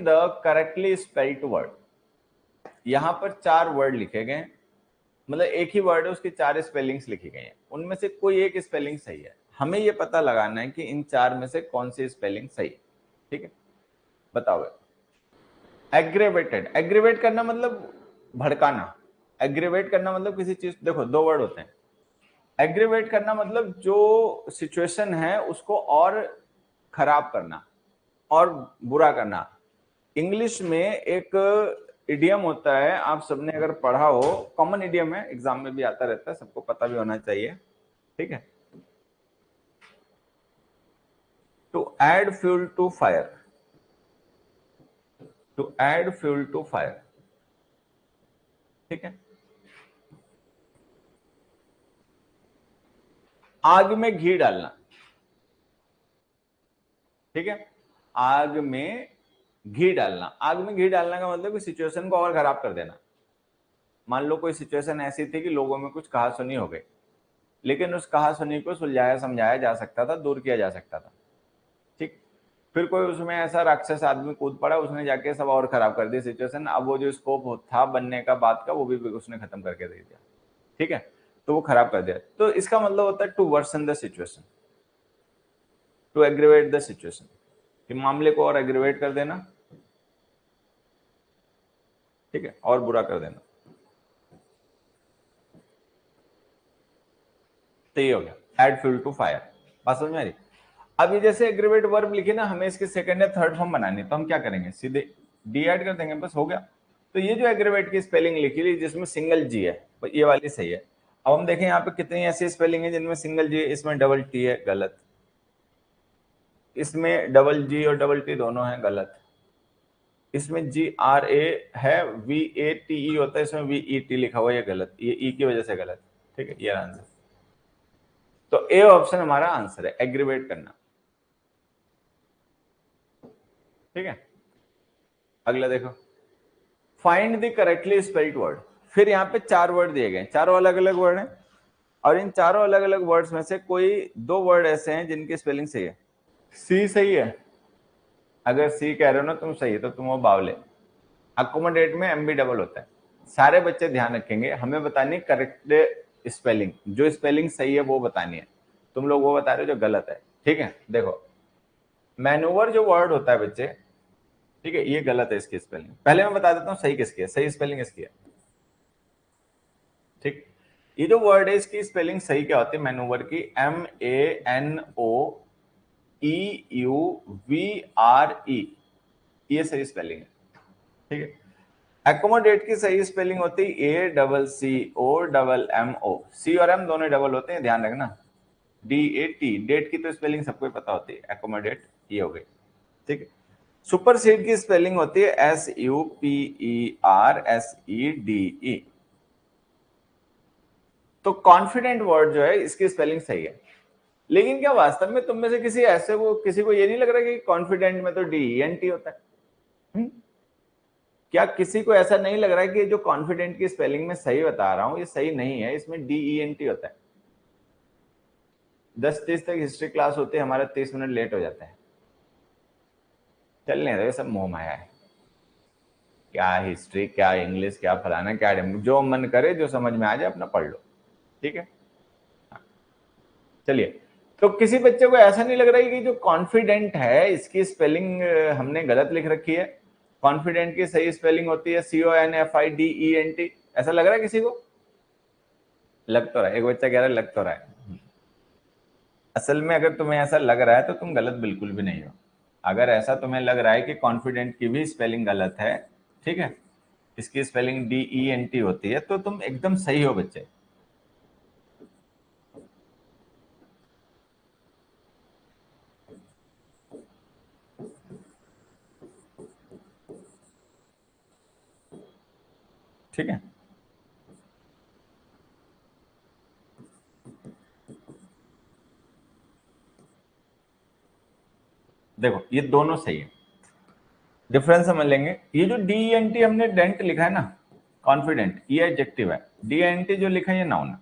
the correctly spelled word. यहां पर 4 वर्ड लिखे गए, मतलब एक ही वर्ड है, उसकी 4 स्पेलिंग्स लिखी गई हैं, उनमें से कोई एक स्पेलिंग सही है। हमें यह पता लगाना है कि इन 4 में से कौन सी स्पेलिंग सही है, ठीक है, बताओ। एग्रेवेटेड, एग्रेवेट करना मतलब भड़काना, एग्रेवेट करना मतलब किसी चीज, देखो 2 वर्ड होते हैं। एग्रेवेट करना मतलब जो सिचुएशन है उसको और खराब करना और बुरा करना। इंग्लिश में एक इडियम होता है, आप सबने अगर पढ़ा हो, कॉमन इडियम है, एग्जाम में भी आता रहता है, सबको पता भी होना चाहिए, ठीक है, to add fuel to fire, to add fuel to fire, ठीक है, आग में घी डालना, ठीक है, आग में घी डालना, आग में घी डालना का मतलब कि सिचुएशन को और खराब कर देना। मान लो कोई सिचुएशन ऐसी थी कि लोगों में कुछ कहा सुनी हो गई, लेकिन उस कहा सुनी को सुलझाया समझाया जा सकता था, दूर किया जा सकता था, ठीक, फिर कोई उसमें ऐसा राक्षस आदमी कूद पड़ा, उसने जाके सब और खराब कर दी सिचुएशन, अब वो जो स्कोप था बनने का बात का वो भी उसने खत्म करके दे दिया, ठीक है, तो वो खराब कर दिया। तो इसका मतलब होता है to worsen the situation, to aggravate the situation, कि मामले को और एग्रीवेट कर देना, ठीक है, और बुरा कर देना। तो ये हो गया एड फ्यूल टू फायर, बात समझ में आ रही? अब ये जैसे एग्रीवेट वर्ब लिखे ना, हमें इसके सेकंड या थर्ड फॉर्म बनानी, तो हम क्या करेंगे, सीधे डी ऐड कर देंगे, बस हो गया। तो ये जो एग्रीवेट की स्पेलिंग लिखी ली जिसमें सिंगल जी है, ये वाली सही है। अब हम देखें यहाँ पे कितनी ऐसी स्पेलिंग है जिनमें सिंगल जी है, इसमें डबल टी है, गलत, इसमें डबल जी और डबल टी दोनों है, गलत, इसमें जी आर ए है, वी ए टी ई होता है, इसमें वी ई टी लिखा हुआ है, ये गलत, ये ई की वजह से गलत, ठीक है, ये आंसर। तो ए ऑप्शन हमारा आंसर है, एग्रीवेट करना, ठीक है। अगला देखो, find the correctly spelled word. फिर यहाँ पे 4 वर्ड दिए गए, चारों अलग अलग वर्ड हैं, और इन चारों अलग अलग वर्ड्स में से कोई 2 वर्ड ऐसे हैं जिनकी स्पेलिंग सही है। सी सही है, अगर सी कह रहे हो ना तुम सही है, तो तुम वो बावले। अकोमोडेट में एम बी डबल होता है, सारे बच्चे ध्यान रखेंगे, हमें बतानी करेक्ट स्पेलिंग, जो स्पेलिंग सही है वो बतानी है, तुम लोग वो बता रहे हो जो गलत है, ठीक है। देखो मैनूवर जो वर्ड होता है बच्चे, ठीक है, ये गलत है इसकी स्पेलिंग, पहले मैं बता देता हूँ सही किसकी है, सही स्पेलिंग इसकी है, ठीक। ये जो वर्ड है इसकी स्पेलिंग सही क्या होती है मैनूवर की, MANOEUVRE, ये सही स्पेलिंग है, ठीक है। एकोमोडेट की सही स्पेलिंग होती है ACCOMMO, सी और एम दोनों डबल होते हैं, ध्यान रखना, DAT, डेट की तो स्पेलिंग सबको पता होती है, एकोमोडेट ये हो गई, ठीक है। सुपरसीड की स्पेलिंग होती है SUPERSEDE। तो कॉन्फिडेंट वर्ड जो है इसकी स्पेलिंग सही है, लेकिन क्या वास्तव में तुम में से किसी ऐसे को किसी को ये नहीं लग रहा कि कॉन्फिडेंट में तो DENT होता है? क्या किसी को ऐसा नहीं लग रहा है कि जो कॉन्फिडेंट की स्पेलिंग में सही बता रहा हूं ये सही नहीं है, इसमें DENT होता है। 10:30 तक हिस्ट्री क्लास होती है, हमारा 30 मिनट लेट हो जाता है। चलने दो, ये सब मोह माया है। क्या हिस्ट्री, क्या इंग्लिश, क्या फलाना, क्या जो मन करे, जो समझ में आ जाए अपना पढ़ लो, ठीक है। चलिए, तो किसी बच्चे को ऐसा नहीं लग रहा है कि जो कॉन्फिडेंट है इसकी स्पेलिंग हमने गलत लिख रखी है? कॉन्फिडेंट की सही स्पेलिंग होती है CONFIDENT। ऐसा लग रहा है किसी को? लग तो रहा है, एक बच्चा कह रहा है लग तो रहा है। असल में अगर तुम्हें ऐसा लग रहा है तो तुम गलत बिल्कुल भी नहीं हो। अगर ऐसा तुम्हें लग रहा है कि कॉन्फिडेंट की भी स्पेलिंग गलत है, ठीक है, इसकी स्पेलिंग DENT होती है, तो तुम एकदम सही हो बच्चे। ठीक है, देखो ये दोनों सही है। डिफरेंस समझ लेंगे। ये जो DENT हमने डेंट लिखा है ना, कॉन्फिडेंट, ये एडजेक्टिव है। DENT जो लिखा है ये नाउन है।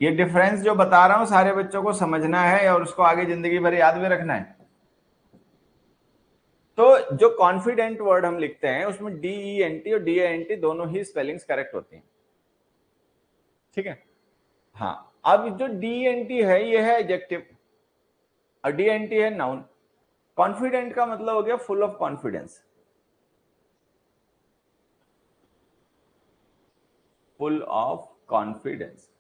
ये डिफरेंस जो बता रहा हूं सारे बच्चों को समझना है और उसको आगे जिंदगी भर याद भी रखना है। तो जो कॉन्फिडेंट वर्ड हम लिखते हैं उसमें DENT और DANT दोनों ही स्पेलिंग्स करेक्ट होती हैं, ठीक है। हाँ, अब जो DENT है ये है एडजेक्टिव और DNT है नाउन। कॉन्फिडेंट का मतलब हो गया full of confidence, full of confidence.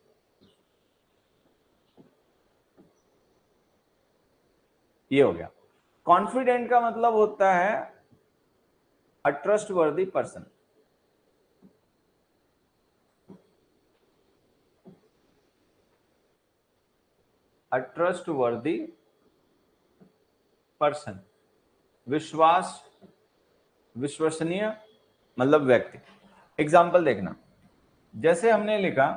ये हो गया। कॉन्फिडेंट का मतलब होता है a trustworthy person. A trustworthy person, विश्वास, विश्वसनीय मतलब व्यक्ति। एग्जाम्पल देखना, जैसे हमने लिखा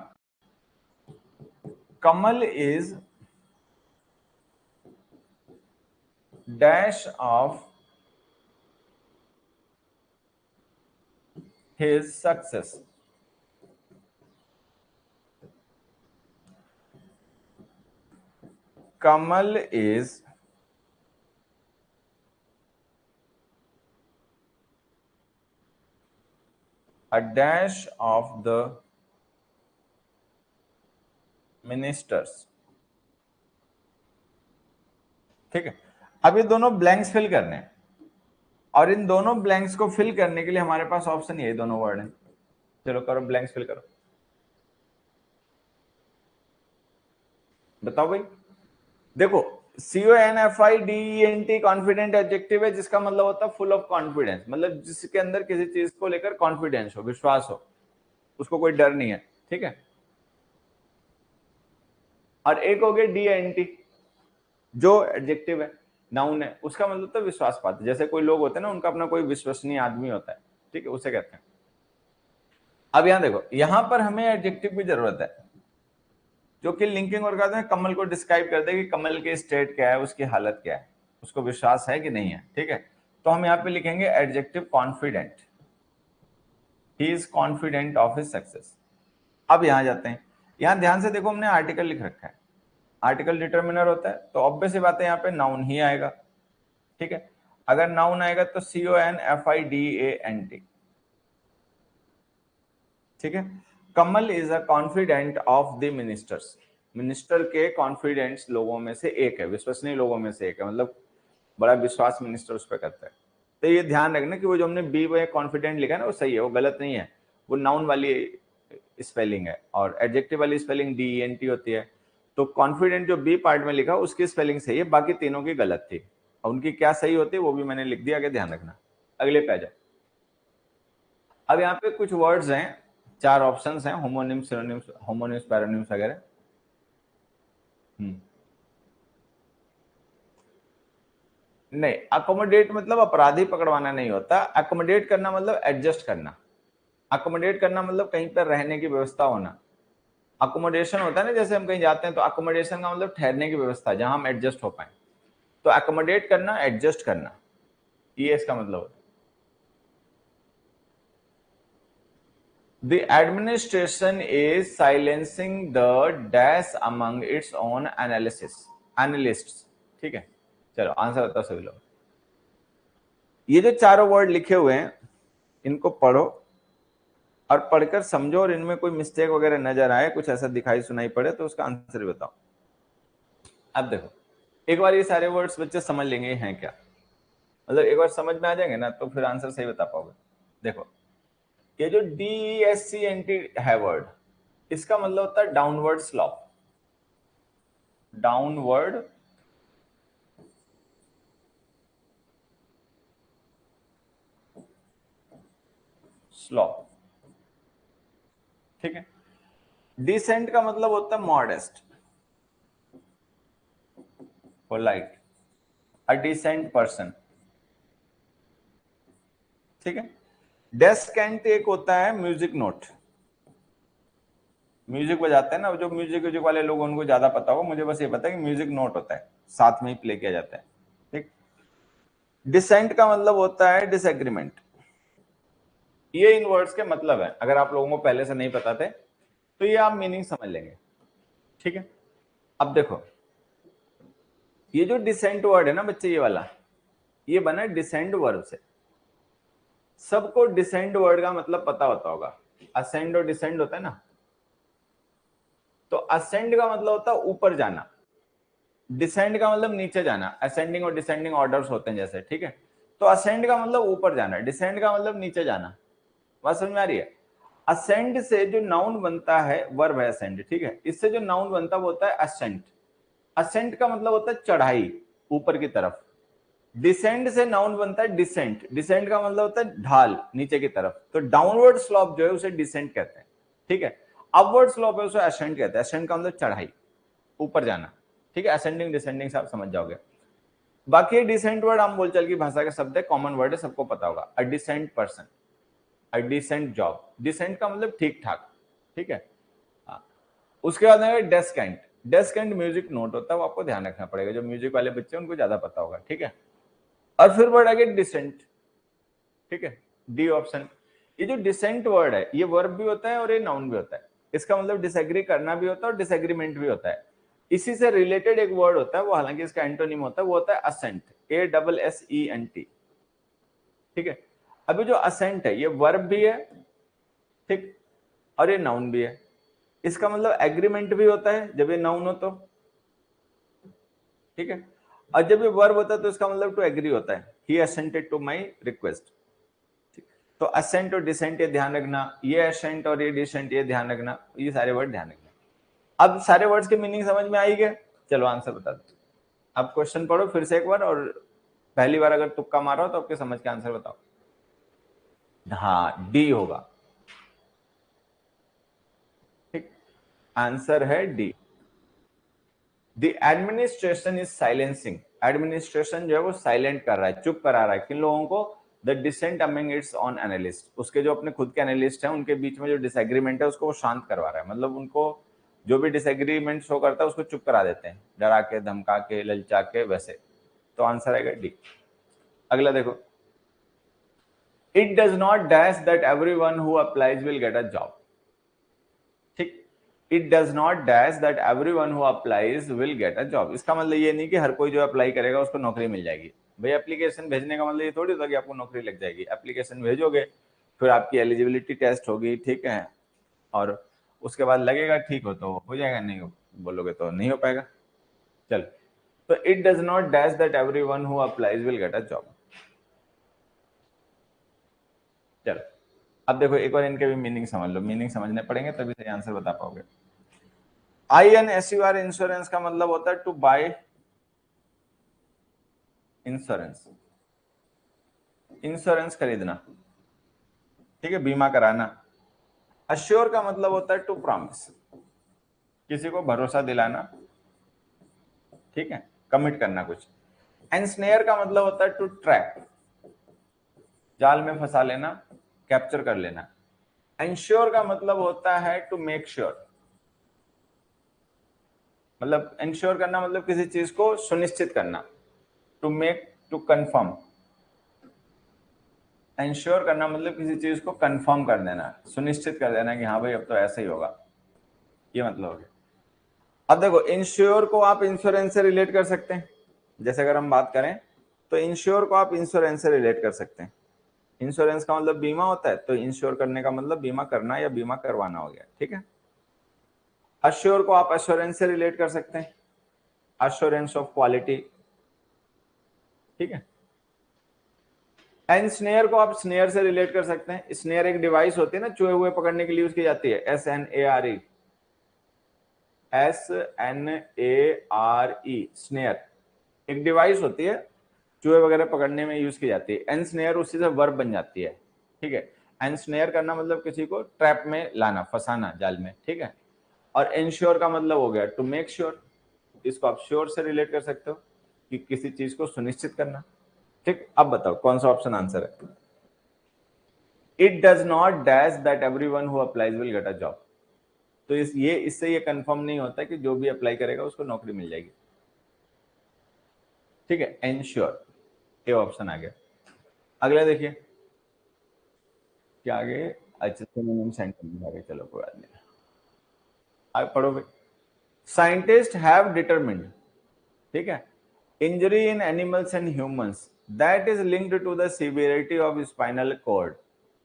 Kamal is dash of his success. Kamal is a dash of the ministers। ठीक है, अब ये दोनों ब्लैंक्स फिल करने हैं और इन दोनों ब्लैंक्स को फिल करने के लिए हमारे पास ऑप्शन ये दोनों वर्ड हैं। चलो करो, ब्लैंक्स फिल करो। बताओ भाई। देखो, CONFIDENT कॉन्फिडेंट एडजेक्टिव है जिसका मतलब होता है फुल ऑफ कॉन्फिडेंस, मतलब जिसके अंदर किसी चीज को लेकर कॉन्फिडेंस हो, विश्वास हो, उसको कोई डर नहीं है, ठीक है। और एक हो गया DINT जो एडजेक्टिव है, नाउन है, उसका मतलब तो विश्वास पात्र। जैसे कोई लोग होते हैं ना, उनका अपना कोई विश्वसनीय आदमी होता है, ठीक है, उसे कहते हैं। अब यहां देखो, यहां पर हमें एडजेक्टिव की जरूरत है जो कि लिंकिंग और कहते हैं कमल को डिस्क्राइब कर दे कि कमल की स्टेट क्या है, उसकी हालत क्या है, उसको विश्वास है कि नहीं है, ठीक है। तो हम यहाँ पे लिखेंगे adjective confident. He is confident of his success. अब यहां जाते हैं, यहां ध्यान से देखो हमने आर्टिकल लिख रखा है, आर्टिकल डिटर्मिनर होता है, तो ऑब्वियस सी बात है यहाँ पे नाउन ही आएगा, ठीक है। अगर नाउन आएगा तो CONFIDENT, ठीक है। Kamal is a confident of the ministers. Minister के कॉन्फिडेंट लोगों में से एक है, विश्वसनीय लोगों में से एक है, मतलब बड़ा विश्वास मिनिस्टर उस पर करता है। तो ये ध्यान रखना कि वो जो हमने बी में कॉन्फिडेंट लिखा है ना, वो सही है, वो गलत नहीं है। वो नाउन वाली स्पेलिंग है और एडजेक्टिव वाली स्पेलिंग DENT होती है। तो कॉन्फिडेंट जो बी पार्ट में लिखा उसकी स्पेलिंग सही है, बाकी तीनों की गलत थी। और उनकी क्या सही होती है वो भी मैंने लिख दिया, आगे ध्यान रखना। अगले पे आ जाओ। अब यहाँ पे कुछ वर्ड्स हैं, 4 ऑप्शंस हैं, होमोनिम्स, सिनोनिम्स, होमोनिम्स, पैरोनिम्स वगैरह। नहीं, अकोमोडेट मतलब अपराधी पकड़वाना नहीं होता। अकोमोडेट करना मतलब एडजस्ट करना। अकोमोडेट करना मतलब कहीं पर रहने की व्यवस्था होना। अकोमोडेशन होता है ना, जैसे हम कहीं जाते हैं तो अकोमोडेशन का मतलब ठहरने की व्यवस्था, जहां हम एडजस्ट हो पाए। तो अकोमोडेट करना, एडजस्ट करना, ये इसका मतलब होता है। The administration is silencing the dash among its own analysts। ठीक है, चलो आंसर बताओ सभी लोग। ये जो चारों वर्ड लिखे हुए हैं इनको पढ़ो और पढ़कर समझो, और इनमें कोई मिस्टेक वगैरह नजर आए, कुछ ऐसा दिखाई सुनाई पड़े तो उसका आंसर बताओ। अब देखो एक बार ये सारे वर्ड्स बच्चे समझ लेंगे हैं क्या, मतलब एक बार समझ में आ जाएंगे ना तो फिर आंसर सही बता पाओगे। देखो ये जो DESCENT है वर्ड, इसका मतलब होता है डाउनवर्ड स्लॉप। डाउनवर्ड स्लॉप, ठीक है। डिसेंट का मतलब होता है modest, polite, a decent person, ठीक है। डेस्केंट एक होता है म्यूजिक नोट, म्यूजिक बजाते हैं ना जो म्यूजिक वाले लोग, उनको ज्यादा पता होगा, मुझे बस ये पता है कि म्यूजिक नोट होता है, साथ में ही प्ले किया जाता है, ठीक। डिसेंट का मतलब होता है डिसएग्रीमेंट। ये इन वर्ड्स के मतलब है, अगर आप लोगों को पहले से नहीं पता थे तो ये आप मीनिंग समझ लेंगे, ठीक है। अब देखो ये जो डिसेंट वर्ड है ना बच्चे, ये वाला, ये बना डिसेंट वर्ब से। सबको डिसेंट वर्ड का मतलब पता होता होगा, असेंड और डिसेंड होता है ना, तो असेंड का मतलब होता है ऊपर जाना, डिसेंड का मतलब नीचे जाना। असेंडिंग और डिसेंडिंग ऑर्डर्स होते हैं जैसे, ठीक है। तो असेंड का मतलब ऊपर जाना, डिसेंड का मतलब नीचे जाना। बात समझ में आ रही है? असेंड से जो नाउन बनता है वर्ब है असेंड, ठीक है। इससे जो नाउन बनता है वो होता है असेंट। असेंट का मतलब होता है चढ़ाई ऊपर की तरफ। डिसेंड से नाउन बनता है डिसेंट, डिसेंट का मतलब होता है ढाल नीचे की तरफ। तो डाउनवर्ड स्लॉप जो है उसे डिसेंट कहते हैं, ठीक है। अपवर्ड स्लॉप है उसे असेंट कहते हैं। असेंट का मतलब चढ़ाई, ऊपर जाना, ठीक है। असेंडिंग डिसेंडिंग से आप समझ जाओगे। बाकी डिसेंट वर्ड हम बोलचाल की भाषा का शब्द है, कॉमन वर्ड है, सबको पता होगा। A decent person, a decent job. Decent का मतलब ठीक ठाक, ठीक है। उसके बाद है डेस्केंट। डेस्केंट म्यूजिक नोट होता है, वो आपको ध्यान रखना पड़ेगा, जो म्यूजिक वाले बच्चे हैं उनको ज्यादा पता होगा, ठीक है। और फिर वर्ड आ गया डिसेंट, ठीक है, डी ऑप्शन। ये जो डिसेंट वर्ड है ये वर्ब भी होता है और ये नाउन भी होता है। इसका मतलब डिसएग्री करना भी होता है और डिसएग्रीमेंट भी होता है। इसी से रिलेटेड एक वर्ड होता है, वो हालांकि इसका एंटोनिम होता है, वो होता है असेंट, ASSENT, ठीक है। अभी जो असेंट है ये वर्ब भी है, ठीक, और ये नाउन भी है। इसका मतलब एग्रीमेंट भी होता है जब ये नाउन हो तो, ठीक है। और जब ये वर्ब होता है तो इसका मतलब टू एग्री होता है, ही असेंटेड टू माय रिक्वेस्ट। तो असेंट और डिसेंट ये ध्यान रखना, ये असेंट और ये डिसेंट ये ध्यान रखना, ये सारे वर्ड ध्यान रखना। अब सारे वर्ड्स के मीनिंग समझ में आई गए, चलो आंसर बता दो। अब क्वेश्चन पढ़ो फिर से एक बार, और पहली बार अगर तुक्का मारो तो आपके समझ के आंसर बताओ। हाँ डी होगा, ठीक, आंसर है D. The administration is silencing. Administration जो है वो साइलेंट कर रहा है, चुप करा रहा है किन लोगों को? The dissent among its own analyst. उसके जो अपने खुद के एनालिस्ट हैं उनके बीच में जो डिसएग्रीमेंट है उसको वो शांत करवा रहा है, मतलब उनको जो भी डिसएग्रीमेंट शो करता है उसको चुप करा देते हैं, डरा के, धमका के, ललचा के, वैसे। तो आंसर आएगा डी। अगला देखो, it does not dash that everyone who applies will get a job, ठीक। It does not dash that everyone who applies will get a job. इसका मतलब ये नहीं कि हर कोई जो अप्लाई करेगा उसको नौकरी मिल जाएगी। भाई एप्लीकेशन भेजने का मतलब ये थोड़ी होता कि आपको नौकरी लग जाएगी। एप्लीकेशन भेजोगे, फिर आपकी एलिजिबिलिटी टेस्ट होगी, ठीक है, और उसके बाद लगेगा ठीक हो जाएगा, नहीं हो बोलोगे तो नहीं हो पाएगा। चल, तो it does not dash that everyone who applies will get a job. चलो अब देखो एक बार इनके भी मीनिंग समझ लो, मीनिंग समझने पड़ेंगे तभी सही आंसर बता पाओगे। INSUR इंश्योरेंस का मतलब होता है टू बाय इंश्योरेंस, इंश्योरेंस खरीदना, ठीक है, बीमा कराना। अश्योर का मतलब होता है टू प्रॉमिस, किसी को भरोसा दिलाना, ठीक है, कमिट करना कुछ। एंस्नेयर का मतलब होता है टू ट्रैप, जाल में फंसा लेना, कैप्चर कर लेना। एंश्योर का मतलब होता है टू मेक श्योर, मतलब एंश्योर करना मतलब किसी चीज को सुनिश्चित करना, to make, to confirm, ensure करना मतलब किसी चीज को कंफर्म कर देना, सुनिश्चित कर देना कि हाँ भाई अब तो ऐसा ही होगा, ये मतलब हो गया। अब देखो इंश्योर को आप इंश्योरेंस से रिलेट कर सकते हैं, जैसे अगर हम बात करें तो इंश्योर को आप इंश्योरेंस से रिलेट कर सकते हैं। इंश्योरेंस का मतलब बीमा होता है, तो इंश्योर करने का मतलब बीमा करना या बीमा करवाना हो गया, ठीक है। अश्योर को आप अश्योरेंस से रिलेट कर सकते हैं, अश्योरेंस ऑफ क्वालिटी, ठीक है। एंड स्नेयर को आप स्नेयर से रिलेट कर सकते हैं। स्नेयर एक डिवाइस होती है ना, चूहे हुए पकड़ने के लिए यूज की जाती है, SNARE, SNARE, स्नेयर एक डिवाइस होती है, चूहे वगैरह पकड़ने में यूज की जाती है। एन स्नेयर उसी से वर्ब बन जाती है, ठीक है। एन स्नेयर करना मतलब किसी को ट्रैप में लाना, फंसाना जाल में, ठीक है। और इंश्योर का मतलब हो गया टू मेक श्योर, इसको आप श्योर से रिलेट कर सकते हो कि किसी चीज को सुनिश्चित करना, ठीक। अब बताओ कौन सा ऑप्शन आंसर है। It does not dash that everyone who applies will get a job, तो इससे ये कंफर्म नहीं होता कि जो भी अप्लाई करेगा उसको नौकरी मिल जाएगी, ठीक है। इंश्योर, ये ऑप्शन आ गया। अगला देखिए क्या आगे, अच्छा सिनोनिम सेंटेंस आगे, चलो कोई बात नहीं, आगे पढ़ो भाई। साइंटिस्ट हैव डिटरमिन्ड, ठीक है, injury in animals and humans that is linked to the severity of spinal cord,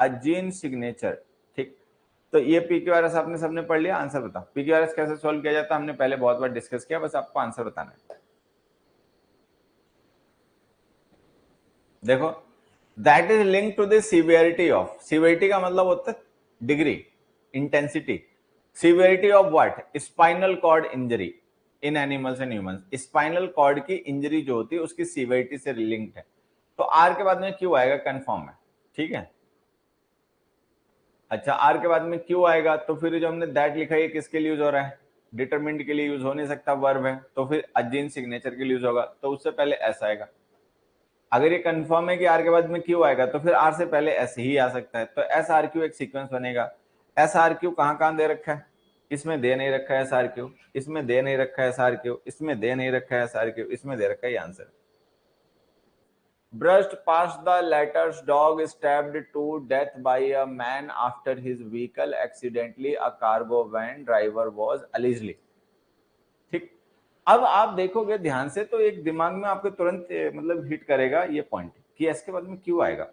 a gene signature, ठीक। तो ये PQRS आपने सबने पढ़ लिया, आंसर बताओ। PQRS कैसे सॉल्व किया जाता है हमने पहले बहुत बार डिस्कस किया, बस आपको आंसर बताना है। देखो, that is link to the severity of, severity का मतलब होता है degree, intensity. Severity of what, spinal cord injury in animals and humans, spinal cord की इंजरी जो होती है उसकी सिवियरिटी से लिंक्ड है। तो आर के बाद में क्यों आएगा, कंफर्म है, ठीक है। अच्छा, आर के बाद में क्यों आएगा, तो फिर जो हमने दैट लिखा है किसके लिए यूज हो रहा है, डिटरमिन्ड के लिए यूज हो नहीं सकता, वर्ब है, तो फिर अजीन सिग्नेचर के लिए यूज होगा, तो उससे पहले एस आएगा। अगर ये कंफर्म है कि आर के बाद में क्यू आएगा तो फिर आर से पहले एस ही आ सकता है, तो एस आर क्यू एक सीक्वेंस बनेगा। एस आर क्यू कहां कहां दे रखा है, इसमें दे नहीं रखा है एस आर क्यू, इसमें दे नहीं रखा है एस आर क्यू, इसमें दे नहीं रखा है एस आर क्यू, इसमें दे रखा है, ये answer. Brushed past the latter's dog stabbed to death by a man after his vehicle accidentally, a cargo van driver was allegedly, ठीक। अब आप देखोगे ध्यान से तो एक दिमाग में आपके तुरंत मतलब हिट करेगा ये पॉइंट कि इसके बाद में क्यों आएगा।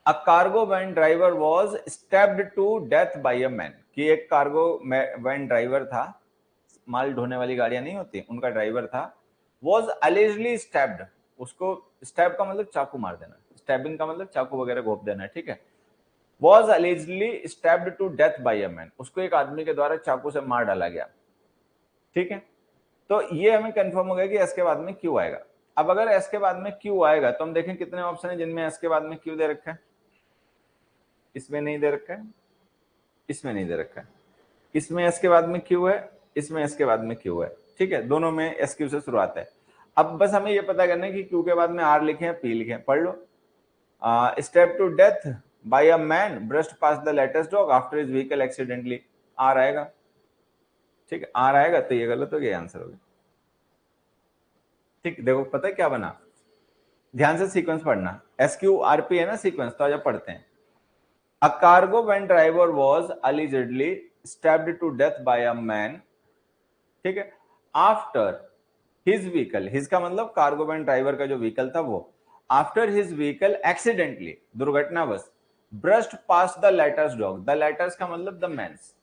A cargo van driver was stabbed to death by a man, कि एक कार्गो वैन ड्राइवर था, माल ढोने वाली गाड़ियां नहीं होती उनका ड्राइवर था, वाज अलेजली स्टैब्ड, उसको स्टैब का मतलब चाकू मार देना, स्टैबिंग का मतलब चाकू वगैरह घोप देना, ठीक है। Was allegedly stabbed to death by a man, उसको एक आदमी के द्वारा चाकू से मार डाला गया, ठीक है। तो ये हमें कंफर्म हो गया कि एस के बाद में क्यू आएगा। अब अगर एस के बाद में क्यू आएगा तो हम देखें कितने ऑप्शन है जिनमें एस के बाद में क्यू दे रखा है, इसमें नहीं दे रखा है, इसमें नहीं दे रखा है, इसमें एस के बाद में क्यू है, इसमें एस के बाद में क्यू है, ठीक है। दोनों में एस क्यू से शुरुआत है। अब बस हमें यह पता करना है कि क्यू के बाद में आर लिखे हैं पी लिखे हैं, पढ़ लो। Step to death by a man brushed past the latest dog after his vehicle accidentally, R आएगा, ठीक है। आर आएगा तो ये गलत हो गया, आंसर हो गया, ठीक। देखो पता है क्या बना, ध्यान से सीक्वेंस पढ़ना, SQRP है ना सीक्वेंस, तो आज पढ़ते हैं। A cargo van driver was allegedly stabbed to death by a man, ठीक है, आफ्टर हिज व्हीकल, हिज का मतलब कार्गो वैन ड्राइवर का जो व्हीकल था वो, आफ्टर हिज व्हीकल एक्सीडेंटली, दुर्घटनावश, brushed past the letters dog, the letters का मतलब द मैन्स,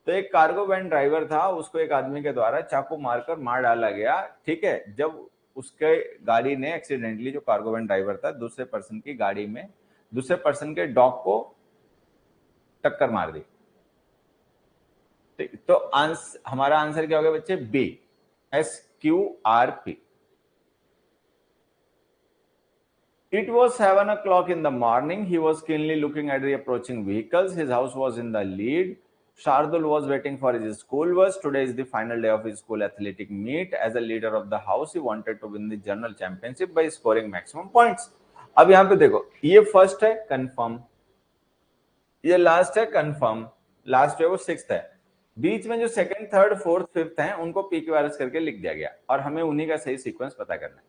तो एक कार्गो वैन ड्राइवर था, उसको एक आदमी के द्वारा चाकू मारकर मार डाला गया, ठीक है, जब उसके गाड़ी ने एक्सीडेंटली, जो कार्गो वैन ड्राइवर था, दूसरे पर्सन की गाड़ी में दूसरे पर्सन के डॉग को टक्कर मार दी, तो हमारा आंसर क्या हो गया बच्चे, B, SQRP। It was 7 o'clock in the morning. He was keenly looking at the approaching vehicles. His house was in the lead. Shardul was waiting for his school bus. Today is the final day of his school athletic meet. As a leader of the house, he wanted to win the general championship by scoring maximum points. अब यहाँ पे देखो, ये first है confirm, ये last है confirm, last है वो सिक्स्थ है, बीच में जो सेकंड थर्ड फोर्थ फिफ्थ हैं उनको PQRS करके लिख दिया गया और हमें उन्हीं का सही सीक्वेंस पता करना है।